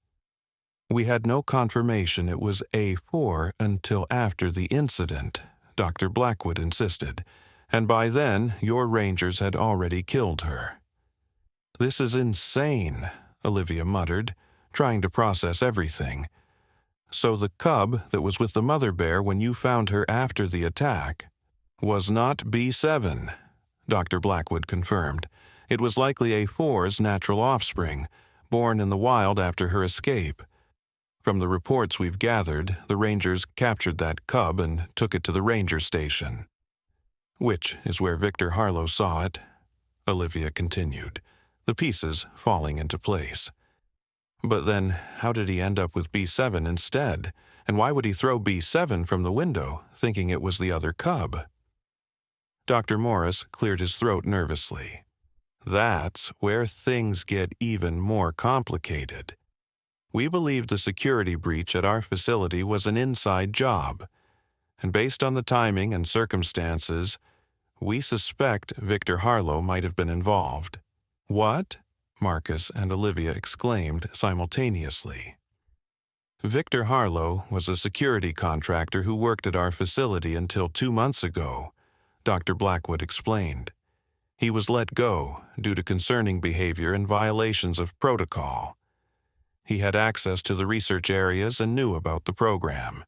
We had no confirmation it was A4 until after the incident, Dr. Blackwood insisted, and by then your rangers had already killed her. This is insane, Olivia muttered, trying to process everything. So the cub that was with the mother bear when you found her after the attack was not B7, Dr. Blackwood confirmed. It was likely A4's natural offspring, born in the wild after her escape. From the reports we've gathered, the rangers captured that cub and took it to the ranger station. Which is where Victor Harlow saw it, Olivia continued, the pieces falling into place. But then, how did he end up with B7 instead? And why would he throw B7 from the window, thinking it was the other cub? Dr. Morris cleared his throat nervously. That's where things get even more complicated. We believe the security breach at our facility was an inside job, and based on the timing and circumstances, we suspect Victor Harlow might have been involved. What? Marcus and Olivia exclaimed simultaneously. Victor Harlow was a security contractor who worked at our facility until 2 months ago, Dr. Blackwood explained. He was let go due to concerning behavior and violations of protocol. He had access to the research areas and knew about the program.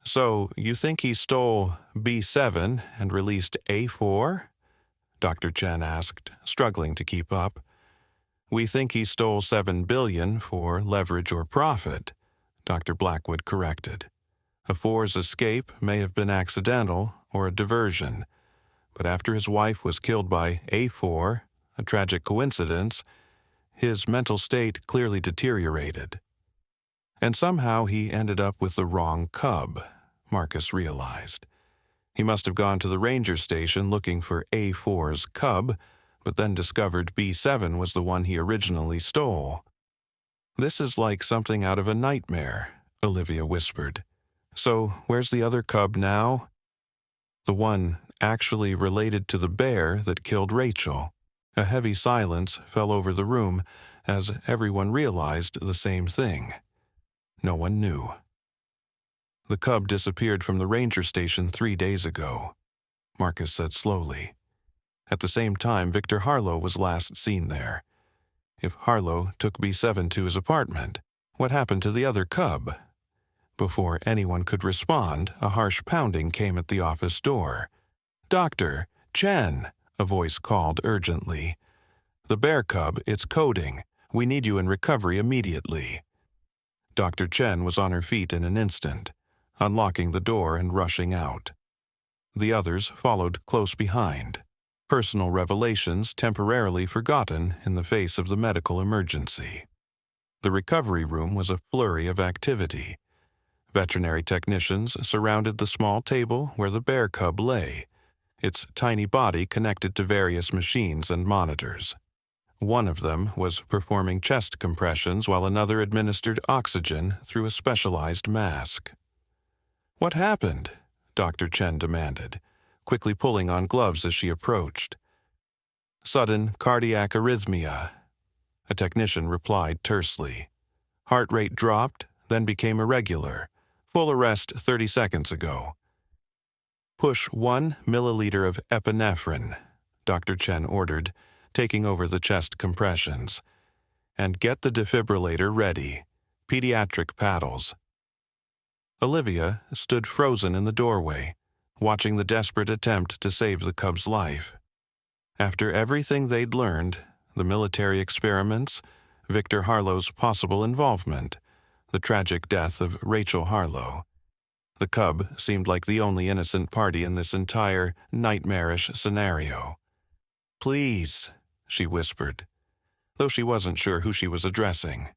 So, you think he stole B7 and released A4? Dr. Chen asked, struggling to keep up. We think he stole $7 billion for leverage or profit, Dr. Blackwood corrected. A4's escape may have been accidental or a diversion, but after his wife was killed by A4, a tragic coincidence, his mental state clearly deteriorated. And somehow he ended up with the wrong cub, Marcus realized. He must have gone to the ranger station looking for A4's cub, but then discovered B7 was the one he originally stole. This is like something out of a nightmare, Olivia whispered. So, where's the other cub now? The one actually related to the bear that killed Rachel. A heavy silence fell over the room as everyone realized the same thing. No one knew. The cub disappeared from the ranger station 3 days ago, Marcus said slowly. At the same time, Victor Harlow was last seen there. If Harlow took B7 to his apartment, what happened to the other cub? Before anyone could respond, a harsh pounding came at the office door. "Doctor, Chen," a voice called urgently. "The bear cub, it's coding. We need you in recovery immediately." Dr. Chen was on her feet in an instant, unlocking the door and rushing out. The others followed close behind, personal revelations temporarily forgotten in the face of the medical emergency. The recovery room was a flurry of activity. Veterinary technicians surrounded the small table where the bear cub lay, its tiny body connected to various machines and monitors. One of them was performing chest compressions while another administered oxygen through a specialized mask. "What happened?" Dr. Chen demanded, quickly pulling on gloves as she approached. "Sudden cardiac arrhythmia," a technician replied tersely. "Heart rate dropped, then became irregular. Full arrest 30 seconds ago." "Push 1 milliliter of epinephrine," Dr. Chen ordered, taking over the chest compressions. "And get the defibrillator ready. Pediatric paddles." Olivia stood frozen in the doorway, watching the desperate attempt to save the cub's life. After everything they'd learned, the military experiments, Victor Harlow's possible involvement, the tragic death of Rachel Harlow, The cub seemed like the only innocent party in this entire nightmarish scenario. "Please," she whispered, though she wasn't sure who she was addressing.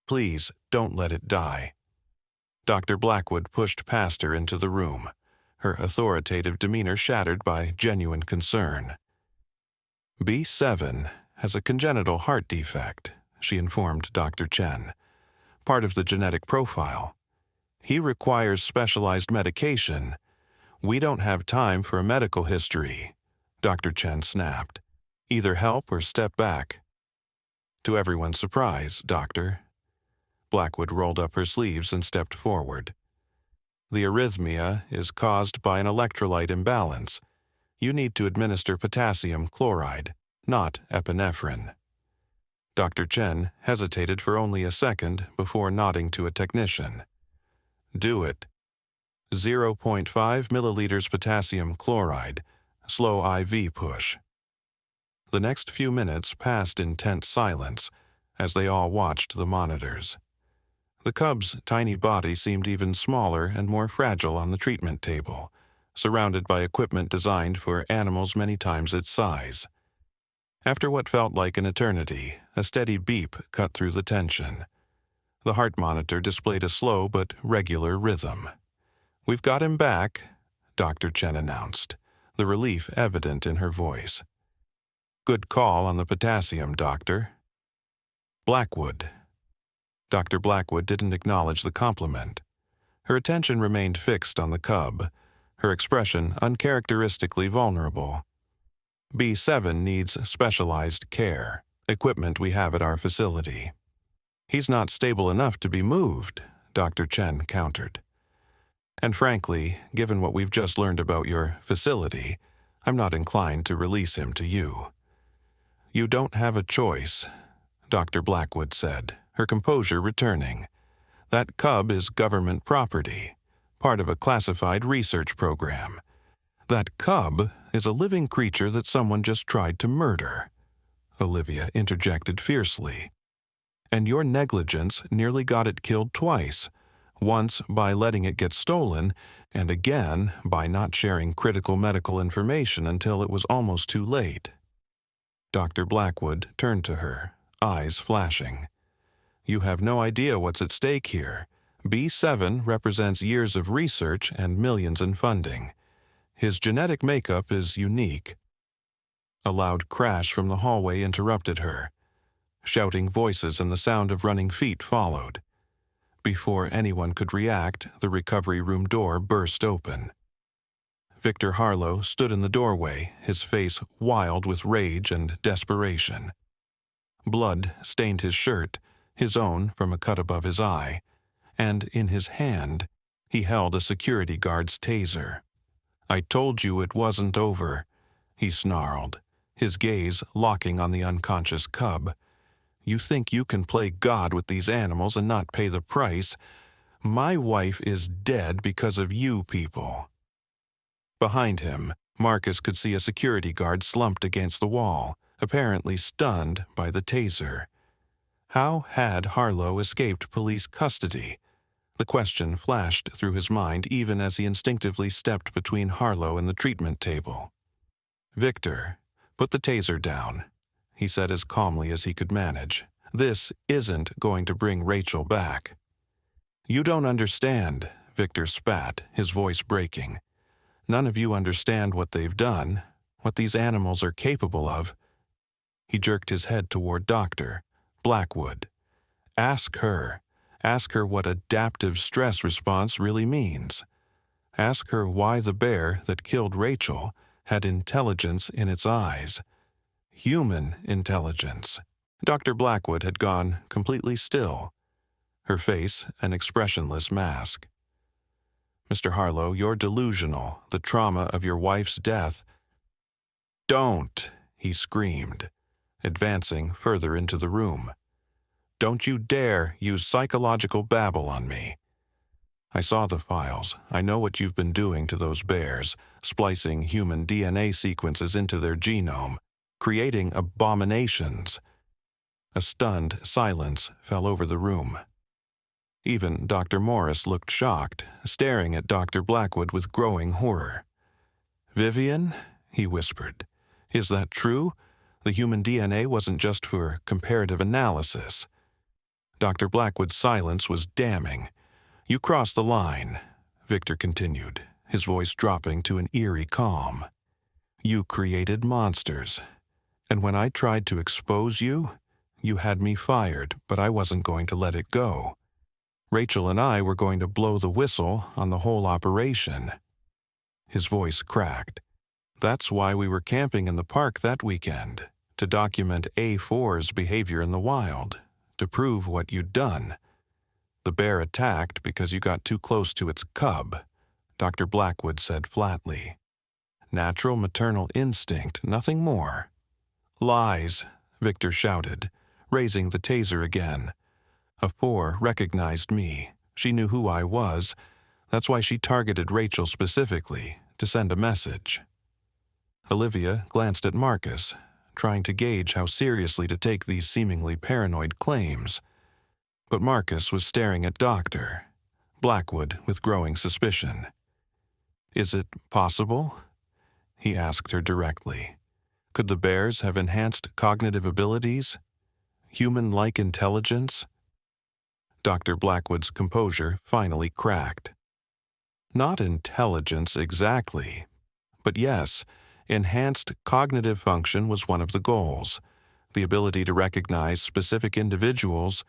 "Please, don't let it die." Dr. Blackwood pushed past her into the room, her authoritative demeanor shattered by genuine concern. "B7 has a congenital heart defect," she informed Dr. Chen, "part of the genetic profile. He requires specialized medication. We don't have time for a medical history," Dr. Chen snapped. "Either help or step back." "To everyone's surprise, Doctor." Blackwood rolled up her sleeves and stepped forward. "The arrhythmia is caused by an electrolyte imbalance. You need to administer potassium chloride, not epinephrine." Dr. Chen hesitated for only a second before nodding to a technician. "Do it. 0.5 milliliters potassium chloride, slow IV push." The next few minutes passed in tense silence as they all watched the monitors. The cub's tiny body seemed even smaller and more fragile on the treatment table, surrounded by equipment designed for animals many times its size. After what felt like an eternity, a steady beep cut through the tension. The heart monitor displayed a slow but regular rhythm. "We've got him back," Dr. Chen announced, the relief evident in her voice. "Good call on the potassium, Doctor." "Blackwood." Dr. Blackwood didn't acknowledge the compliment. Her attention remained fixed on the cub, her expression uncharacteristically vulnerable. "B7 needs specialized care, equipment we have at our facility." "He's not stable enough to be moved," Dr. Chen countered. "And frankly, given what we've just learned about your facility, I'm not inclined to release him to you." "You don't have a choice," Dr. Blackwood said, her composure returning. "That cub is government property, part of a classified research program. That cub is a living creature that someone just tried to murder," Olivia interjected fiercely. "And your negligence nearly got it killed twice, once by letting it get stolen, and again by not sharing critical medical information until it was almost too late." Dr. Blackwood turned to her, eyes flashing. "You have no idea what's at stake here. B7 represents years of research and millions in funding. His genetic makeup is unique." A loud crash from the hallway interrupted her. Shouting voices and the sound of running feet followed. Before anyone could react, the recovery room door burst open. Victor Harlow stood in the doorway, his face wild with rage and desperation. Blood stained his shirt, his own from a cut above his eye, and in his hand he held a security guard's taser. "I told you it wasn't over," he snarled, his gaze locking on the unconscious cub. "You think you can play God with these animals and not pay the price? My wife is dead because of you people." Behind him, Marcus could see a security guard slumped against the wall, apparently stunned by the taser. How had Harlow escaped police custody? The question flashed through his mind even as he instinctively stepped between Harlow and the treatment table. "Victor, put the taser down," he said as calmly as he could manage. "This isn't going to bring Rachel back." "You don't understand," Victor spat, his voice breaking. "None of you understand what they've done, what these animals are capable of." He jerked his head toward Dr. Blackwood. Ask her what adaptive stress response really means. Ask her why the bear that killed Rachel had intelligence in its eyes. Human intelligence. Dr. Blackwood had gone completely still, her face an expressionless mask. "Mr. Harlow, you're delusional. The trauma of your wife's death—" "Don't!" he screamed, advancing further into the room. "Don't you dare use psychological babble on me. I saw the files. I know what you've been doing to those bears, splicing human DNA sequences into their genome, creating abominations." A stunned silence fell over the room. Even Dr. Morris looked shocked, staring at Dr. Blackwood with growing horror. "Vivian," he whispered, "is that true? The human DNA wasn't just for comparative analysis." Dr. Blackwood's silence was damning. "You crossed the line," Victor continued, his voice dropping to an eerie calm. "You created monsters. And when I tried to expose you, you had me fired, but I wasn't going to let it go. Rachel and I were going to blow the whistle on the whole operation." His voice cracked. "That's why we were camping in the park that weekend, to document A4's behavior in the wild, to prove what you'd done. The bear attacked because you got too close to its cub," Dr. Blackwood said flatly. "Natural maternal instinct, nothing more." "Lies," Victor shouted, raising the taser again. "A4 recognized me. She knew who I was. That's why she targeted Rachel specifically, to send a message." Olivia glanced at Marcus, trying to gauge how seriously to take these seemingly paranoid claims. But Marcus was staring at Dr. Blackwood with growing suspicion. "Is it possible?" he asked her directly. "Could the bears have enhanced cognitive abilities? Human-like intelligence?" Dr. Blackwood's composure finally cracked. "Not intelligence exactly, but yes, enhanced cognitive function was one of the goals, the ability to recognize specific individuals,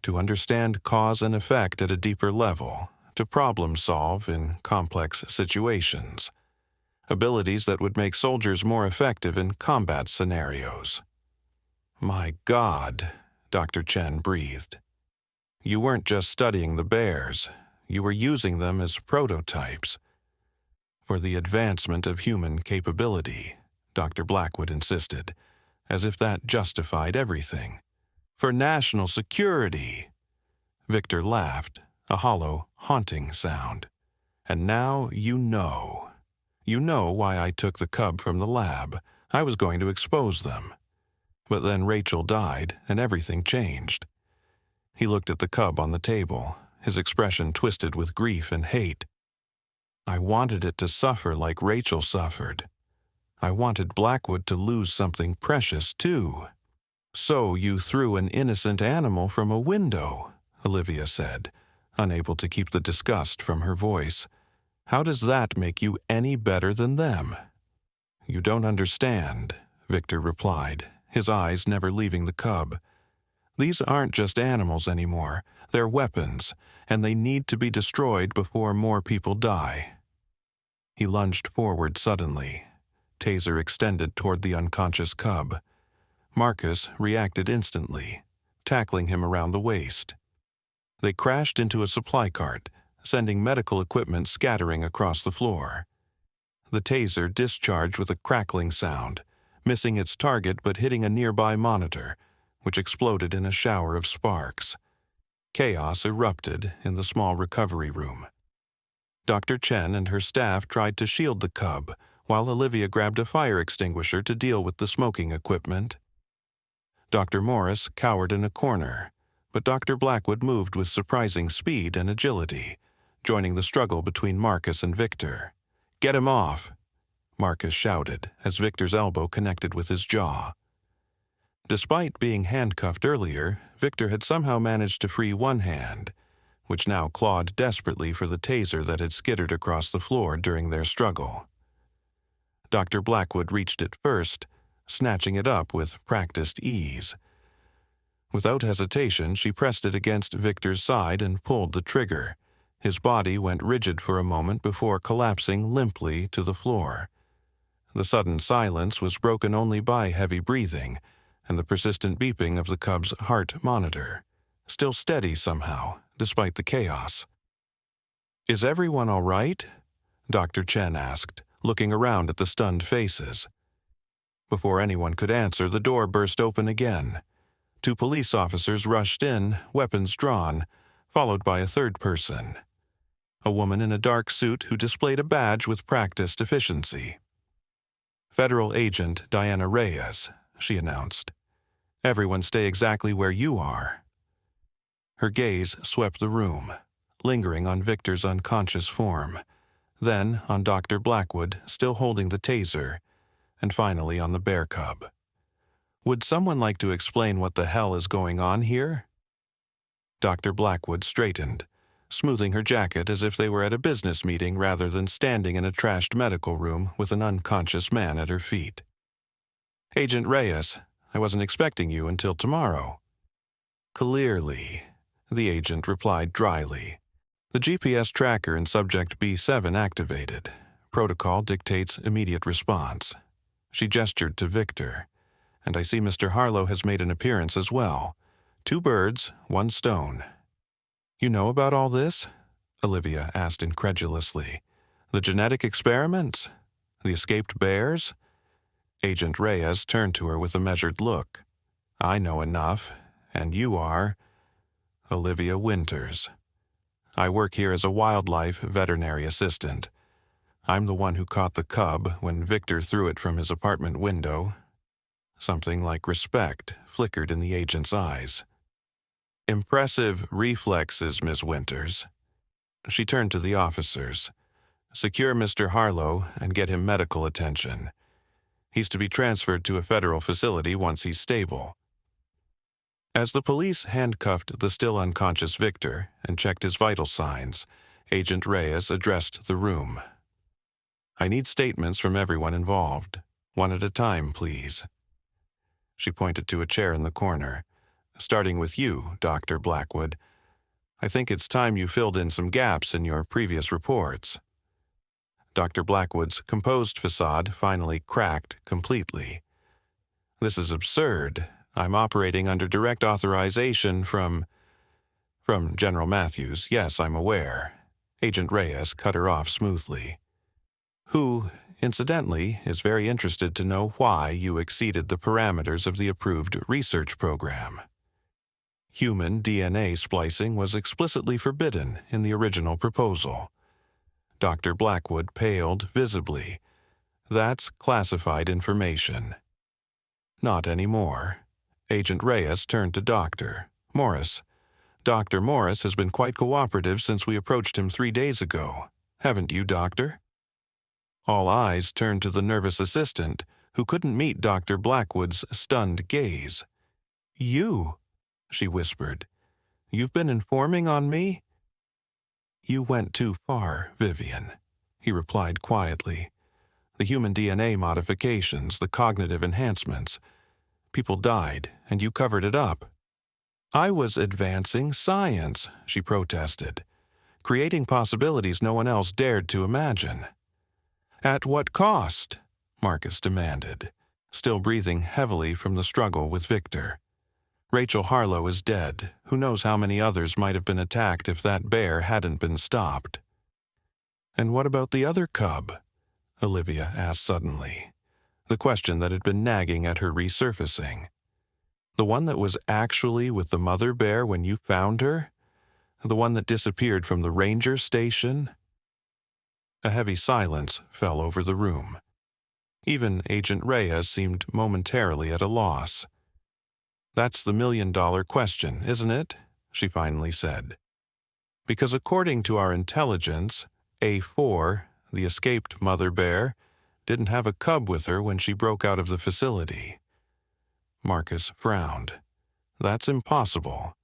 to understand cause and effect at a deeper level, to problem-solve in complex situations. Abilities that would make soldiers more effective in combat scenarios." "My God," Dr. Chen breathed. "You weren't just studying the bears, you were using them as prototypes." "For the advancement of human capability," Dr. Blackwood insisted, as if that justified everything. "For national security." Victor laughed, a hollow, haunting sound. "And now you know. You know why I took the cub from the lab. I was going to expose them. But then Rachel died, and everything changed." He looked at the cub on the table, his expression twisted with grief and hate. "I wanted it to suffer like Rachel suffered. I wanted Blackwood to lose something precious, too." "So you threw an innocent animal from a window," Olivia said, unable to keep the disgust from her voice. "How does that make you any better than them?" "You don't understand," Victor replied, his eyes never leaving the cub. "These aren't just animals anymore. They're weapons, and they need to be destroyed before more people die." He lunged forward suddenly, taser extended toward the unconscious cub. Marcus reacted instantly, tackling him around the waist. They crashed into a supply cart, sending medical equipment scattering across the floor. The taser discharged with a crackling sound, missing its target but hitting a nearby monitor, which exploded in a shower of sparks. Chaos erupted in the small recovery room. Dr. Chen and her staff tried to shield the cub, while Olivia grabbed a fire extinguisher to deal with the smoking equipment. Dr. Morris cowered in a corner, but Dr. Blackwood moved with surprising speed and agility, joining the struggle between Marcus and Victor. "Get him off!" Marcus shouted as Victor's elbow connected with his jaw. Despite being handcuffed earlier, Victor had somehow managed to free one hand, which now clawed desperately for the taser that had skittered across the floor during their struggle. Dr. Blackwood reached it first, snatching it up with practiced ease. Without hesitation, she pressed it against Victor's side and pulled the trigger. His body went rigid for a moment before collapsing limply to the floor. The sudden silence was broken only by heavy breathing and the persistent beeping of the cub's heart monitor, still steady somehow, despite the chaos. "Is everyone all right?" Dr. Chen asked, looking around at the stunned faces. Before anyone could answer, the door burst open again. 2 police officers rushed in, weapons drawn, followed by a third person. A woman in a dark suit who displayed a badge with practiced efficiency. "Federal Agent Diana Reyes," she announced. "Everyone stay exactly where you are." Her gaze swept the room, lingering on Victor's unconscious form, then on Dr. Blackwood still holding the taser, and finally on the bear cub. Would someone like to explain what the hell is going on here? Dr. Blackwood straightened, smoothing her jacket as if they were at a business meeting rather than standing in a trashed medical room with an unconscious man at her feet. Agent Reyes, I wasn't expecting you until tomorrow. Clearly, the agent replied dryly. The GPS tracker in subject B7 activated. Protocol dictates immediate response. She gestured to Victor. And I see Mr. Harlow has made an appearance as well. 2 birds, 1 stone. You know about all this? Olivia asked incredulously. The genetic experiments? The escaped bears? Agent Reyes turned to her with a measured look. I know enough, and you are Olivia Winters. I work here as a wildlife veterinary assistant. I'm the one who caught the cub when Victor threw it from his apartment window. Something like respect flickered in the agent's eyes. Impressive reflexes, Miss Winters. She turned to the officers. Secure Mr. Harlow and get him medical attention. He's to be transferred to a federal facility once he's stable. As the police handcuffed the still unconscious Victor and checked his vital signs, Agent Reyes addressed the room. I need statements from everyone involved. 1 at a time, please. She pointed to a chair in the corner. Starting with you, Dr. Blackwood. I think it's time you filled in some gaps in your previous reports. Dr. Blackwood's composed facade finally cracked completely. This is absurd. I'm operating under direct authorization from General Matthews. Yes, I'm aware. Agent Reyes cut her off smoothly. Who, incidentally, is very interested to know why you exceeded the parameters of the approved research program. Human DNA splicing was explicitly forbidden in the original proposal. Dr. Blackwood paled visibly. That's classified information. Not anymore. Agent Reyes turned to Dr. Morris. Dr. Morris has been quite cooperative since we approached him 3 days ago. Haven't you, Doctor? All eyes turned to the nervous assistant, who couldn't meet Dr. Blackwood's stunned gaze. You, she whispered. You've been informing on me? You went too far, Vivian, he replied quietly. The human DNA modifications, the cognitive enhancements. People died, and you covered it up. I was advancing science, she protested, creating possibilities no one else dared to imagine. At what cost? Marcus demanded, still breathing heavily from the struggle with Victor. Rachel Harlow is dead. Who knows how many others might have been attacked if that bear hadn't been stopped. And what about the other cub? Olivia asked suddenly, the question that had been nagging at her resurfacing. The one that was actually with the mother bear when you found her? The one that disappeared from the ranger station? A heavy silence fell over the room. Even Agent Reyes seemed momentarily at a loss. That's the million-dollar question, isn't it? She finally said. Because according to our intelligence, A4, the escaped mother bear, didn't have a cub with her when she broke out of the facility. Marcus frowned. That's impossible.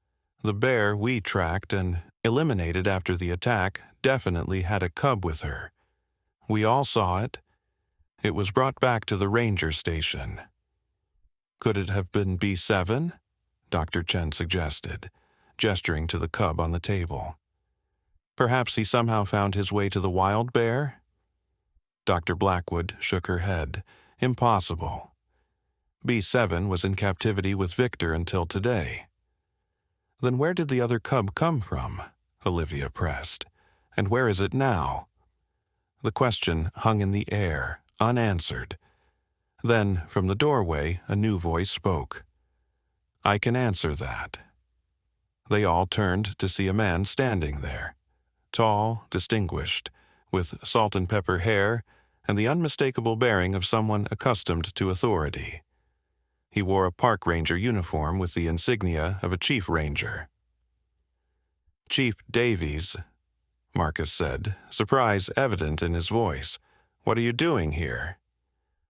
The bear we tracked and eliminated after the attack definitely had a cub with her. We all saw it. It was brought back to the ranger station. Could it have been B7? Dr. Chen suggested, gesturing to the cub on the table. Perhaps he somehow found his way to the wild bear? Dr. Blackwood shook her head. Impossible. B7 was in captivity with Victor until today. Then where did the other cub come from? Olivia pressed. And where is it now? The question hung in the air, unanswered. Then, from the doorway, a new voice spoke. I can answer that. They all turned to see a man standing there, tall, distinguished, with salt and pepper hair and the unmistakable bearing of someone accustomed to authority. He wore a park ranger uniform with the insignia of a chief ranger. "Chief Davies," Marcus said, surprise evident in his voice. "What are you doing here?"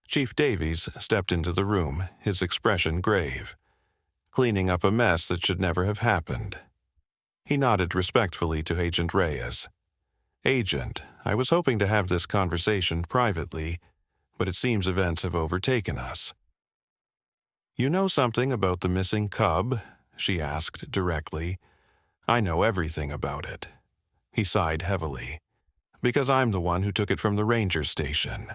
Chief Davies stepped into the room, his expression grave. "Cleaning up a mess that should never have happened." He nodded respectfully to Agent Reyes. "Agent, I was hoping to have this conversation privately, but it seems events have overtaken us." "You know something about the missing cub?" she asked directly. "I know everything about it." He sighed heavily. "Because I'm the one who took it from the ranger station."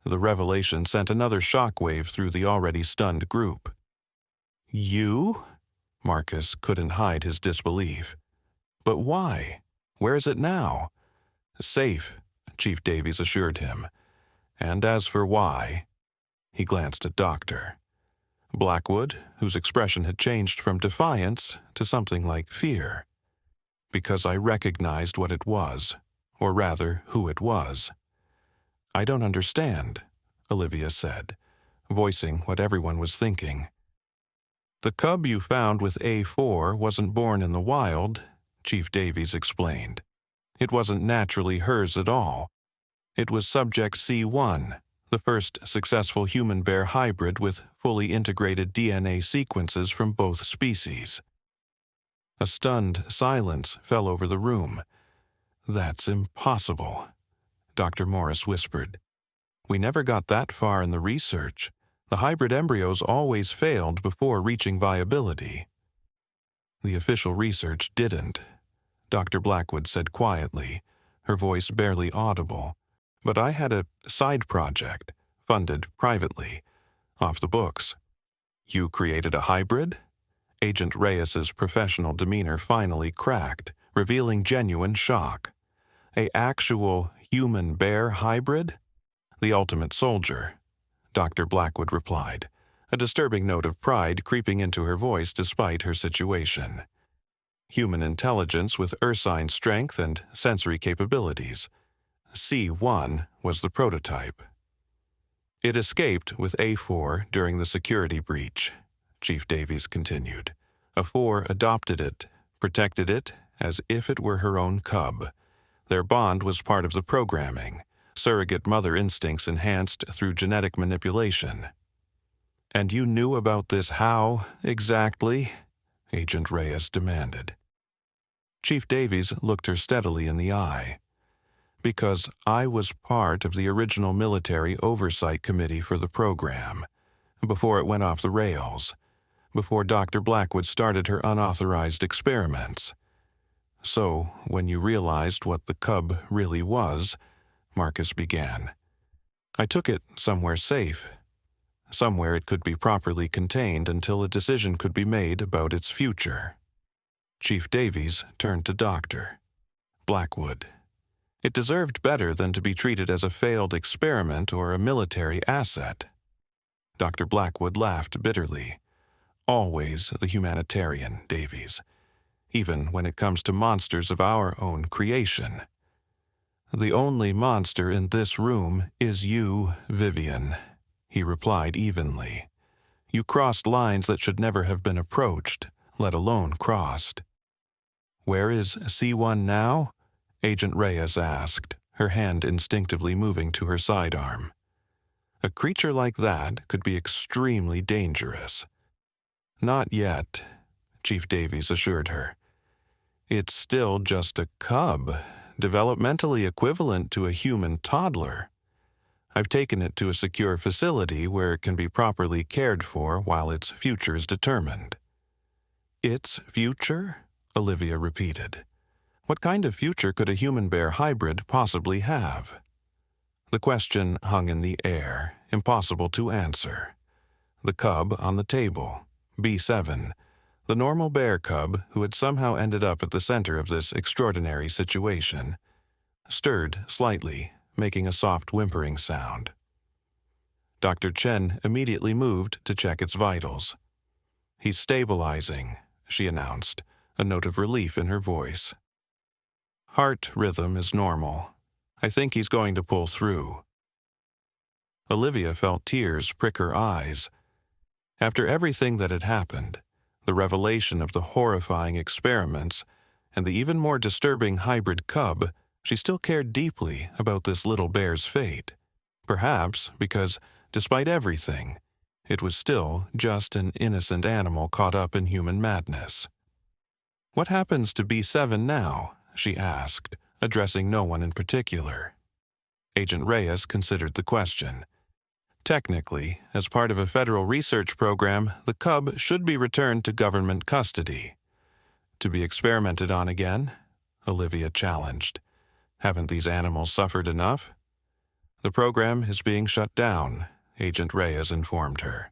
The revelation sent another shockwave through the already stunned group. "You?" Marcus couldn't hide his disbelief. "But why? Where is it now?" "Safe," Chief Davies assured him. "And as for why," he glanced at Doctor Blackwood, whose expression had changed from defiance to something like fear. "Because I recognized what it was, or rather, who it was." "I don't understand," Olivia said, voicing what everyone was thinking. "The cub you found with A4 wasn't born in the wild," Chief Davies explained. "It wasn't naturally hers at all. It was subject C1, the first successful human-bear hybrid with fully integrated DNA sequences from both species." A stunned silence fell over the room. "That's impossible," Dr. Morris whispered. "We never got that far in the research. The hybrid embryos always failed before reaching viability." "The official research didn't," Dr. Blackwood said quietly, her voice barely audible. "But I had a side project, funded privately, off the books." "You created a hybrid?" Agent Reyes's professional demeanor finally cracked, revealing genuine shock. "A actual human-bear hybrid?" "The ultimate soldier," Dr. Blackwood replied, a disturbing note of pride creeping into her voice despite her situation. "Human intelligence with ursine strength and sensory capabilities. C1 was the prototype. It escaped with A4 during the security breach," Chief Davies continued. A4 adopted it, protected it as if it were her own cub. Their bond was part of the programming, surrogate mother instincts enhanced through genetic manipulation. "And you knew about this how, exactly?" Agent Reyes demanded. Chief Davies looked her steadily in the eye. "Because I was part of the original military oversight committee for the program, before it went off the rails, before Dr. Blackwood started her unauthorized experiments. So, when you realized what the cub really was," Marcus began, "I took it somewhere safe, somewhere it could be properly contained until a decision could be made about its future." Chief Davies turned to Dr. Blackwood. "It deserved better than to be treated as a failed experiment or a military asset." Dr. Blackwood laughed bitterly. "Always the humanitarian, Davies, even when it comes to monsters of our own creation." "The only monster in this room is you, Vivian," he replied evenly. "You crossed lines that should never have been approached, let alone crossed." "Where is C1 now?" Agent Reyes asked, her hand instinctively moving to her sidearm. "A creature like that could be extremely dangerous." "Not yet," Chief Davies assured her. "It's still just a cub, developmentally equivalent to a human toddler. I've taken it to a secure facility where it can be properly cared for while its future is determined." "Its future?" Olivia repeated. "What kind of future could a human-bear hybrid possibly have?" The question hung in the air, impossible to answer. The cub on the table, B7, the normal bear cub who had somehow ended up at the center of this extraordinary situation, stirred slightly, making a soft whimpering sound. Dr. Chen immediately moved to check its vitals. "He's stabilizing," she announced, a note of relief in her voice. "Heart rhythm is normal. I think he's going to pull through." Olivia felt tears prick her eyes. After everything that had happened, the revelation of the horrifying experiments, and the even more disturbing hybrid cub, she still cared deeply about this little bear's fate. Perhaps because, despite everything, it was still just an innocent animal caught up in human madness. "What happens to B7 now?" she asked, addressing no one in particular. Agent Reyes considered the question. Technically, as part of a federal research program, the cub should be returned to government custody. "To be experimented on again?" Olivia challenged. "Haven't these animals suffered enough?" "The program is being shut down," Agent Reyes informed her.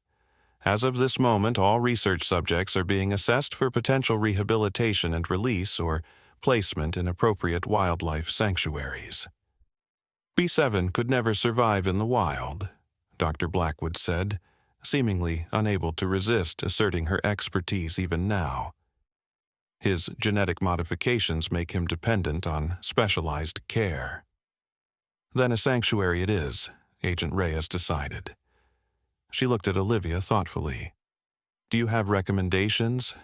"As of this moment, all research subjects are being assessed for potential rehabilitation and release or placement in appropriate wildlife sanctuaries." "B7 could never survive in the wild," Dr. Blackwood said, seemingly unable to resist asserting her expertise even now. "His genetic modifications make him dependent on specialized care." "Then a sanctuary it is," Agent Reyes decided. She looked at Olivia thoughtfully. "Do you have recommendations,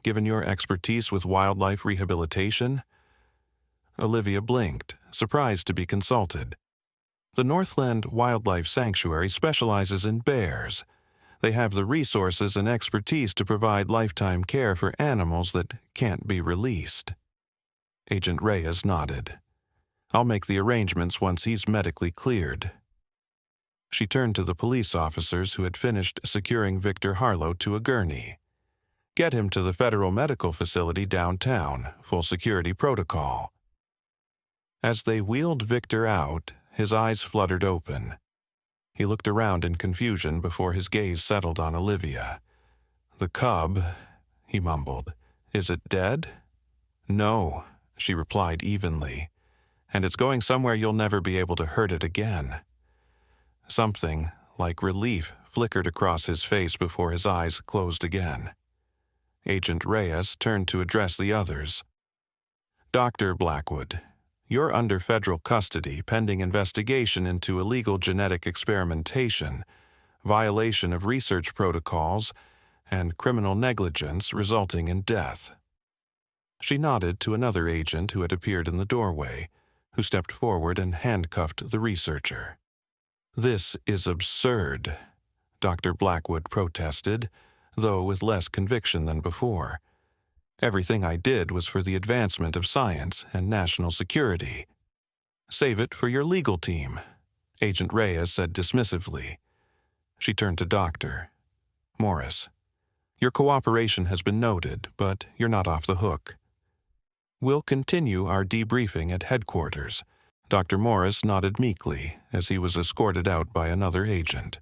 given your expertise with wildlife rehabilitation?" Olivia blinked, surprised to be consulted. "The Northland Wildlife Sanctuary specializes in bears. They have the resources and expertise to provide lifetime care for animals that can't be released." Agent Reyes nodded. "I'll make the arrangements once he's medically cleared." She turned to the police officers who had finished securing Victor Harlow to a gurney. "Get him to the federal medical facility downtown, full security protocol." As they wheeled Victor out, his eyes fluttered open. He looked around in confusion before his gaze settled on Olivia. "The cub," he mumbled. "Is it dead?" "No," she replied evenly. "And it's going somewhere you'll never be able to hurt it again." Something like relief flickered across his face before his eyes closed again. Agent Reyes turned to address the others. "Dr. Blackwood, you're under federal custody pending investigation into illegal genetic experimentation, violation of research protocols, and criminal negligence resulting in death." She nodded to another agent who had appeared in the doorway, who stepped forward and handcuffed the researcher. "This is absurd," Dr. Blackwood protested, though with less conviction than before. "Everything I did was for the advancement of science and national security." "Save it for your legal team," Agent Reyes said dismissively. She turned to Dr. Morris. "Your cooperation has been noted, but you're not off the hook. We'll continue our debriefing at headquarters." Dr. Morris nodded meekly as he was escorted out by another agent.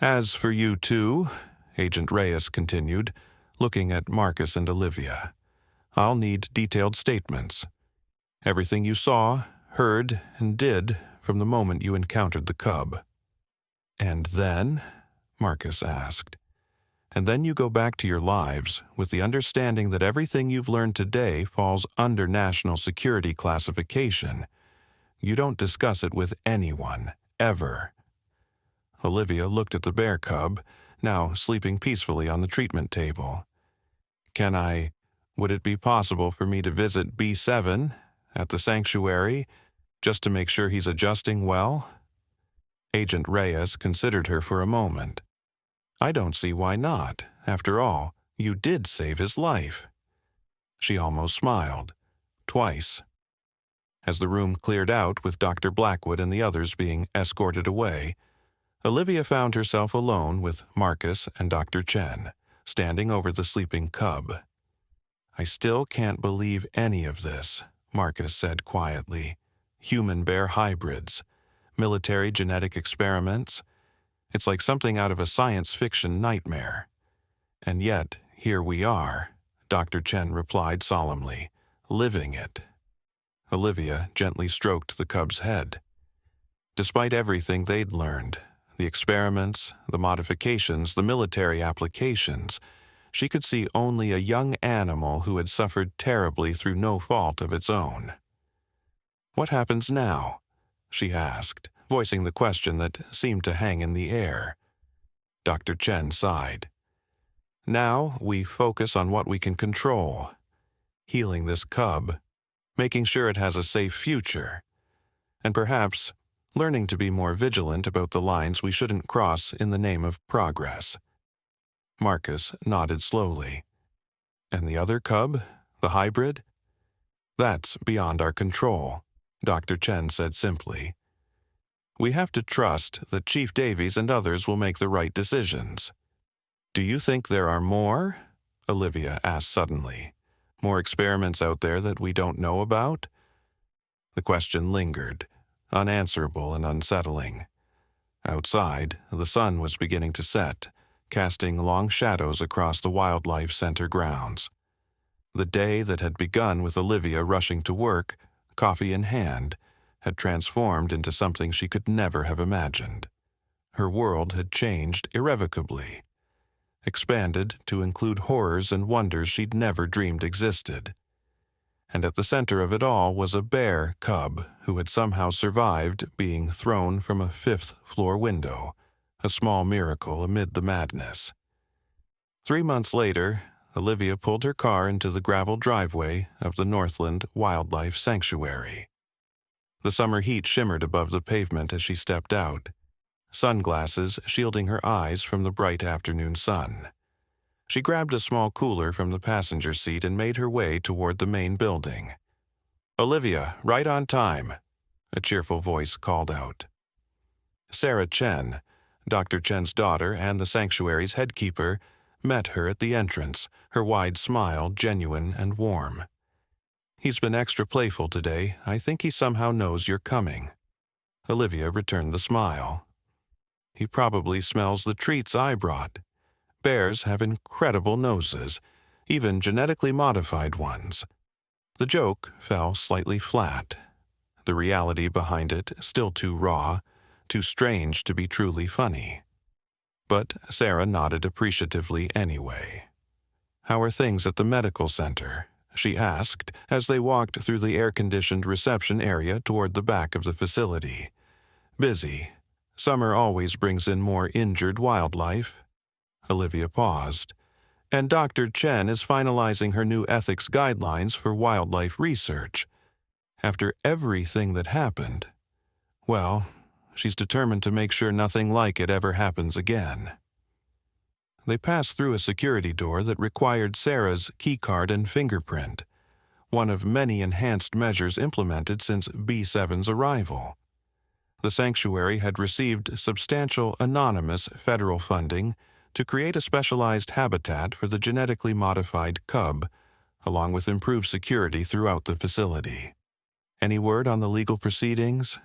"As for you two," Agent Reyes continued, looking at Marcus and Olivia, "I'll need detailed statements. Everything you saw, heard, and did from the moment you encountered the cub." "And then?" Marcus asked. "And then you go back to your lives with the understanding that everything you've learned today falls under national security classification. You don't discuss it with anyone, ever." Olivia looked at the bear cub, now sleeping peacefully on the treatment table. Would it be possible for me to visit B7 at the sanctuary, just to make sure he's adjusting well?" Agent Reyes considered her for a moment. "I don't see why not. After all, you did save his life." She almost smiled. Twice. As the room cleared out with Dr. Blackwood and the others being escorted away, Olivia found herself alone with Marcus and Dr. Chen, standing over the sleeping cub. "I still can't believe any of this," Marcus said quietly. "Human-bear hybrids, military genetic experiments. It's like something out of a science fiction nightmare. And yet, here we are," Dr. Chen replied solemnly, "living it." Olivia gently stroked the cub's head. Despite everything they'd learned, the experiments, the modifications, the military applications, she could see only a young animal who had suffered terribly through no fault of its own. "What happens now?" she asked, voicing the question that seemed to hang in the air. Dr. Chen sighed. "Now we focus on what we can control. healing this cub, making sure it has a safe future, and perhaps learning to be more vigilant about the lines we shouldn't cross in the name of progress. Marcus nodded slowly. And the other cub, the hybrid? That's beyond our control, Dr. Chen said simply. We have to trust that Chief Davies and others will make the right decisions. Do you think there are more? Olivia asked suddenly. More experiments out there that we don't know about? The question lingered, unanswerable and unsettling. Outside, the sun was beginning to set, casting long shadows across the Wildlife Center grounds. The day that had begun with Olivia rushing to work, coffee in hand, had transformed into something she could never have imagined. Her world had changed irrevocably, expanded to include horrors and wonders she'd never dreamed existed. And at the center of it all was a bear cub who had somehow survived being thrown from a 5th-floor window, a small miracle amid the madness. 3 months later, Olivia pulled her car into the gravel driveway of the Northland Wildlife Sanctuary. The summer heat shimmered above the pavement as she stepped out, sunglasses shielding her eyes from the bright afternoon sun. She grabbed a small cooler from the passenger seat and made her way toward the main building. "Olivia, right on time," a cheerful voice called out. Sarah Chen, Dr. Chen's daughter and the sanctuary's headkeeper, met her at the entrance, her wide smile genuine and warm. "He's been extra playful today. I think he somehow knows you're coming." Olivia returned the smile. "He probably smells the treats I brought. Bears have incredible noses, even genetically modified ones." The joke fell slightly flat, the reality behind it still too raw, too strange to be truly funny. But Sarah nodded appreciatively anyway. "How are things at the medical center?" she asked as they walked through the air-conditioned reception area toward the back of the facility. "Busy. Summer always brings in more injured wildlife." Olivia paused. "And Dr. Chen is finalizing her new ethics guidelines for wildlife research. After everything that happened, well, she's determined to make sure nothing like it ever happens again." They passed through a security door that required Sarah's keycard and fingerprint, one of many enhanced measures implemented since B7's arrival. The sanctuary had received substantial anonymous federal funding to create a specialized habitat for the genetically modified cub, along with improved security throughout the facility. "Any word on the legal proceedings?"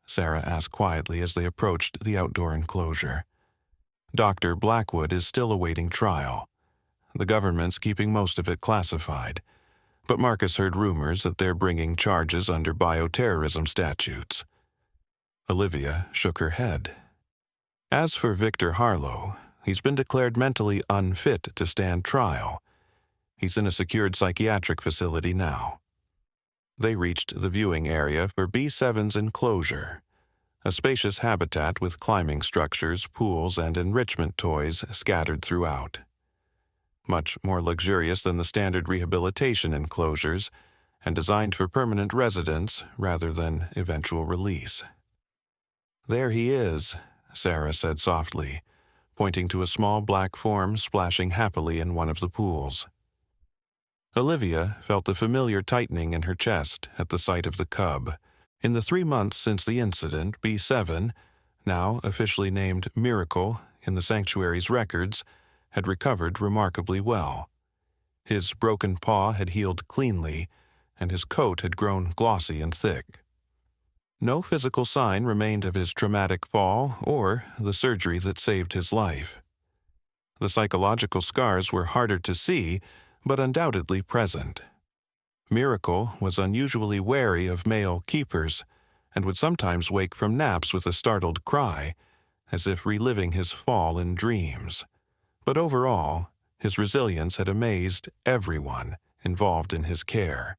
Sarah asked quietly as they approached the outdoor enclosure. "Dr. Blackwood is still awaiting trial. The government's keeping most of it classified, but Marcus heard rumors that they're bringing charges under bioterrorism statutes." Olivia shook her head. "As for Victor Harlow, he's been declared mentally unfit to stand trial. He's in a secured psychiatric facility now." They reached the viewing area for B7's enclosure, a spacious habitat with climbing structures, pools, and enrichment toys scattered throughout. Much more luxurious than the standard rehabilitation enclosures, and designed for permanent residence rather than eventual release. "There he is," Sarah said softly, pointing to a small black form splashing happily in one of the pools. Olivia felt the familiar tightening in her chest at the sight of the cub. In the 3 months since the incident, B7, now officially named Miracle in the sanctuary's records, had recovered remarkably well. His broken paw had healed cleanly, and his coat had grown glossy and thick. No physical sign remained of his traumatic fall or the surgery that saved his life. The psychological scars were harder to see, but undoubtedly present. Miracle was unusually wary of male keepers and would sometimes wake from naps with a startled cry, as if reliving his fall in dreams. But overall, his resilience had amazed everyone involved in his care.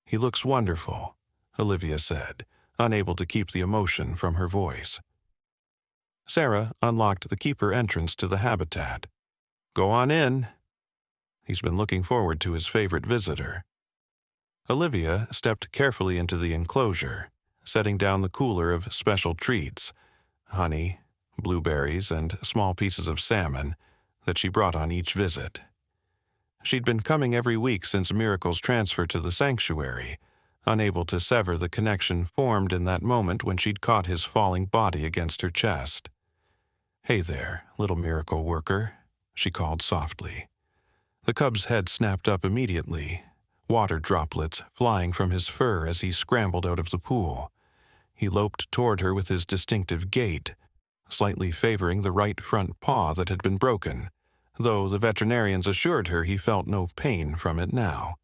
"He looks wonderful," Olivia said, unable to keep the emotion from her voice. Sarah unlocked the keeper entrance to the habitat. "Go on in." He's been looking forward to his favorite visitor. Olivia stepped carefully into the enclosure, setting down the cooler of special treats, honey, blueberries, and small pieces of salmon that she brought on each visit. She'd been coming every week since Miracle's transfer to the sanctuary, unable to sever the connection formed in that moment when she'd caught his falling body against her chest. "Hey there, little miracle worker," she called softly. The cub's head snapped up immediately, water droplets flying from his fur as he scrambled out of the pool. He loped toward her with his distinctive gait, slightly favoring the right front paw that had been broken, though the veterinarians assured her he felt no pain from it now.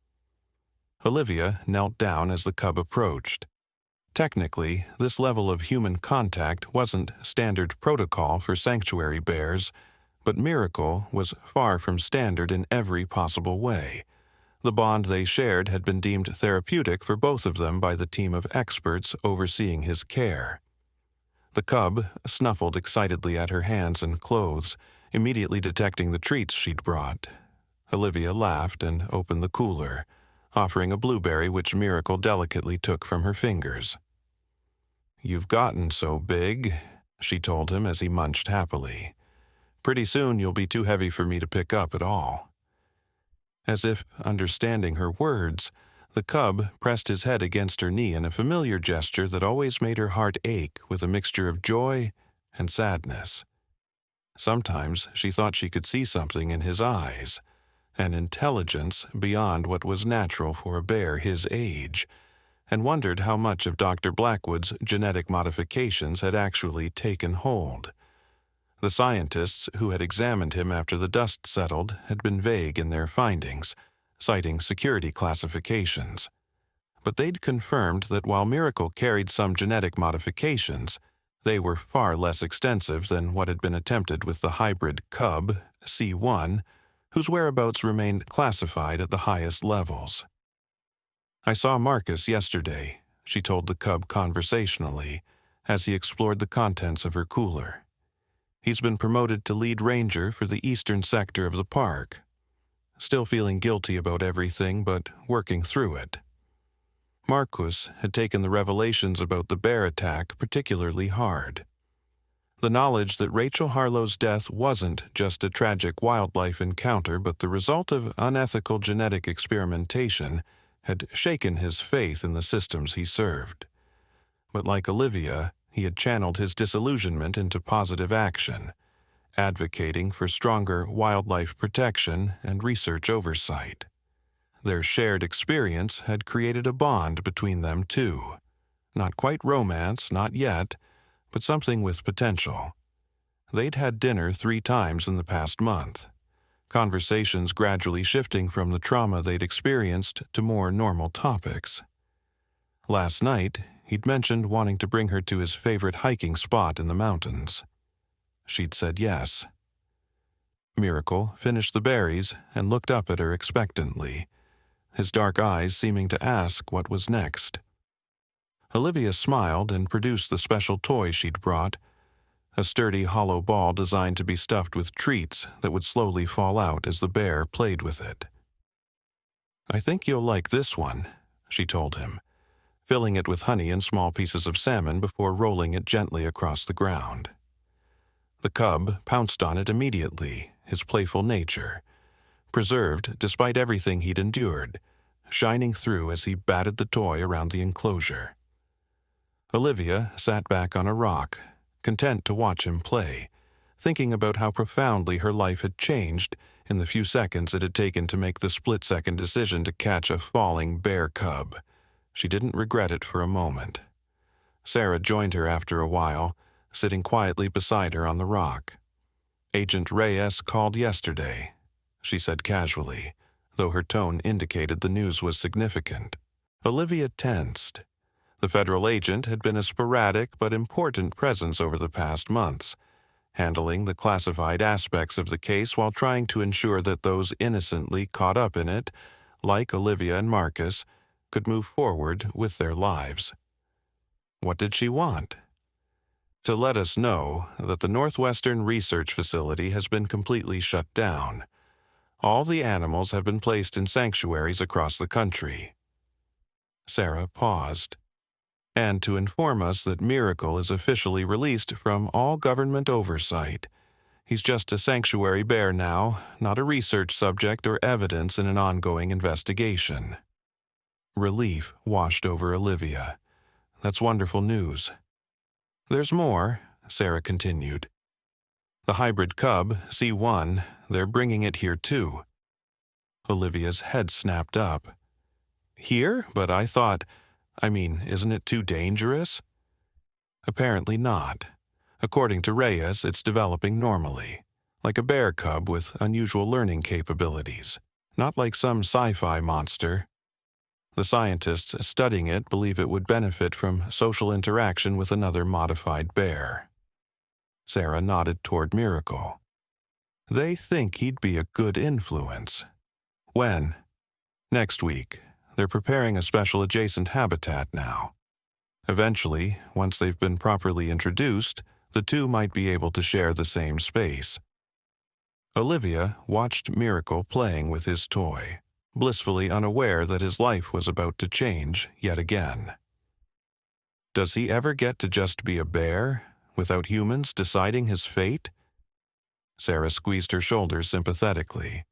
Olivia knelt down as the cub approached. Technically, this level of human contact wasn't standard protocol for sanctuary bears, but Miracle was far from standard in every possible way. The bond they shared had been deemed therapeutic for both of them by the team of experts overseeing his care. The cub snuffled excitedly at her hands and clothes, immediately detecting the treats she'd brought. Olivia laughed and opened the cooler, offering a blueberry which Miracle delicately took from her fingers. "You've gotten so big," she told him as he munched happily. "Pretty soon you'll be too heavy for me to pick up at all." As if understanding her words, the cub pressed his head against her knee in a familiar gesture that always made her heart ache with a mixture of joy and sadness. Sometimes she thought she could see something in his eyes, an intelligence beyond what was natural for a bear his age, and wondered how much of Dr. Blackwood's genetic modifications had actually taken hold. The scientists who had examined him after the dust settled had been vague in their findings, citing security classifications. But they'd confirmed that while Miracle carried some genetic modifications, they were far less extensive than what had been attempted with the hybrid cub, C1, whose whereabouts remained classified at the highest levels. "I saw Marcus yesterday," she told the cub conversationally, as he explored the contents of her cooler. "He's been promoted to lead ranger for the eastern sector of the park. Still feeling guilty about everything, but working through it." Marcus had taken the revelations about the bear attack particularly hard. The knowledge that Rachel Harlow's death wasn't just a tragic wildlife encounter but the result of unethical genetic experimentation had shaken his faith in the systems he served. But like Olivia, he had channeled his disillusionment into positive action, advocating for stronger wildlife protection and research oversight. Their shared experience had created a bond between them too. Not quite romance, not yet, but something with potential. They'd had dinner 3 times in the past month, conversations gradually shifting from the trauma they'd experienced to more normal topics. Last night, he'd mentioned wanting to bring her to his favorite hiking spot in the mountains. She'd said yes. Miracle finished the berries and looked up at her expectantly, his dark eyes seeming to ask what was next. Olivia smiled and produced the special toy she'd brought, a sturdy hollow ball designed to be stuffed with treats that would slowly fall out as the bear played with it. "I think you'll like this one," she told him, filling it with honey and small pieces of salmon before rolling it gently across the ground. The cub pounced on it immediately, his playful nature, preserved despite everything he'd endured, shining through as he batted the toy around the enclosure. Olivia sat back on a rock, content to watch him play, thinking about how profoundly her life had changed in the few seconds it had taken to make the split-second decision to catch a falling bear cub. She didn't regret it for a moment. Sarah joined her after a while, sitting quietly beside her on the rock. "Agent Reyes called yesterday," she said casually, though her tone indicated the news was significant. Olivia tensed. The federal agent had been a sporadic but important presence over the past months, handling the classified aspects of the case while trying to ensure that those innocently caught up in it, like Olivia and Marcus, could move forward with their lives. What did she want? "To let us know that the Northwestern Research Facility has been completely shut down. All the animals have been placed in sanctuaries across the country." Sarah paused. And to inform us that Miracle is officially released from all government oversight. He's just a sanctuary bear now, not a research subject or evidence in an ongoing investigation. Relief washed over Olivia. That's wonderful news. There's more, Sarah continued. The hybrid cub, C1, they're bringing it here too. Olivia's head snapped up. Here? But isn't it too dangerous? Apparently not. According to Reyes, it's developing normally, like a bear cub with unusual learning capabilities, not like some sci-fi monster. The scientists studying it believe it would benefit from social interaction with another modified bear. Sarah nodded toward Miracle. They think he'd be a good influence. When? Next week. They're preparing a special adjacent habitat now. Eventually, once they've been properly introduced, the two might be able to share the same space. Olivia watched Miracle playing with his toy, blissfully unaware that his life was about to change yet again. Does he ever get to just be a bear, without humans deciding his fate? Sarah squeezed her shoulders sympathetically.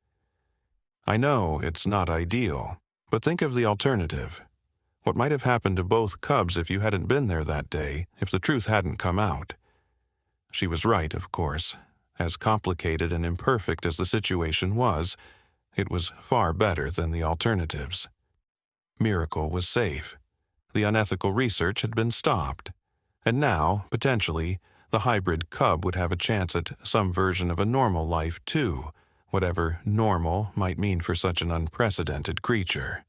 I know it's not ideal, but think of the alternative. What might have happened to both cubs if you hadn't been there that day, if the truth hadn't come out? She was right, of course. As complicated and imperfect as the situation was, it was far better than the alternatives. Miracle was safe. The unethical research had been stopped. And now, potentially, the hybrid cub would have a chance at some version of a normal life too, whatever normal might mean for such an unprecedented creature.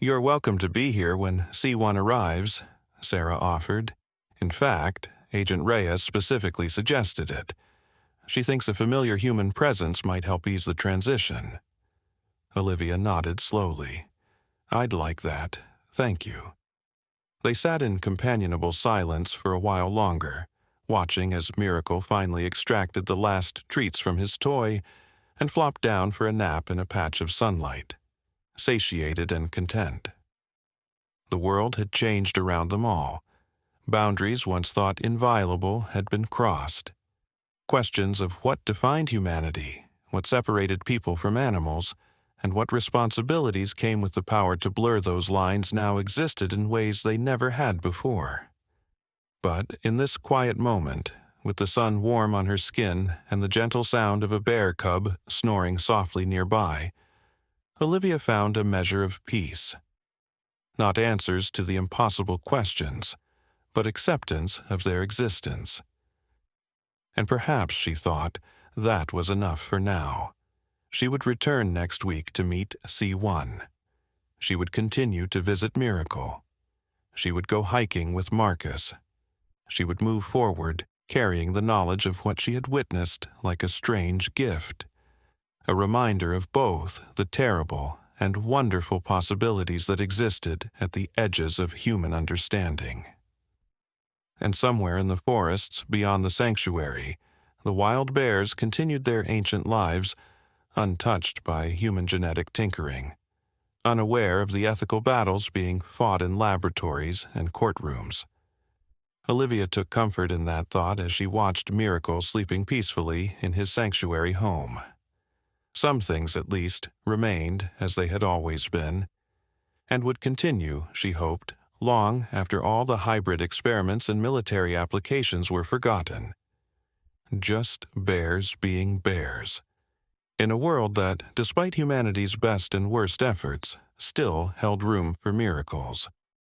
You're welcome to be here when C1 arrives, Sarah offered. In fact, Agent Reyes specifically suggested it. She thinks a familiar human presence might help ease the transition. Olivia nodded slowly. I'd like that, thank you. They sat in companionable silence for a while longer, watching as Miracle finally extracted the last treats from his toy and flopped down for a nap in a patch of sunlight, satiated and content. The world had changed around them all. Boundaries once thought inviolable had been crossed. Questions of what defined humanity, what separated people from animals, and what responsibilities came with the power to blur those lines now existed in ways they never had before. But in this quiet moment, with the sun warm on her skin and the gentle sound of a bear cub snoring softly nearby, Olivia found a measure of peace. Not answers to the impossible questions, but acceptance of their existence. And perhaps, she thought, that was enough for now. She would return next week to meet C1. She would continue to visit Miracle. She would go hiking with Marcus. She would move forward, carrying the knowledge of what she had witnessed like a strange gift, a reminder of both the terrible and wonderful possibilities that existed at the edges of human understanding. And somewhere in the forests beyond the sanctuary, the wild bears continued their ancient lives, untouched by human genetic tinkering, unaware of the ethical battles being fought in laboratories and courtrooms. Olivia took comfort in that thought as she watched Miracle sleeping peacefully in his sanctuary home. Some things, at least, remained as they had always been, and would continue, she hoped, long after all the hybrid experiments and military applications were forgotten. Just bears being bears, in a world that, despite humanity's best and worst efforts, still held room for miracles.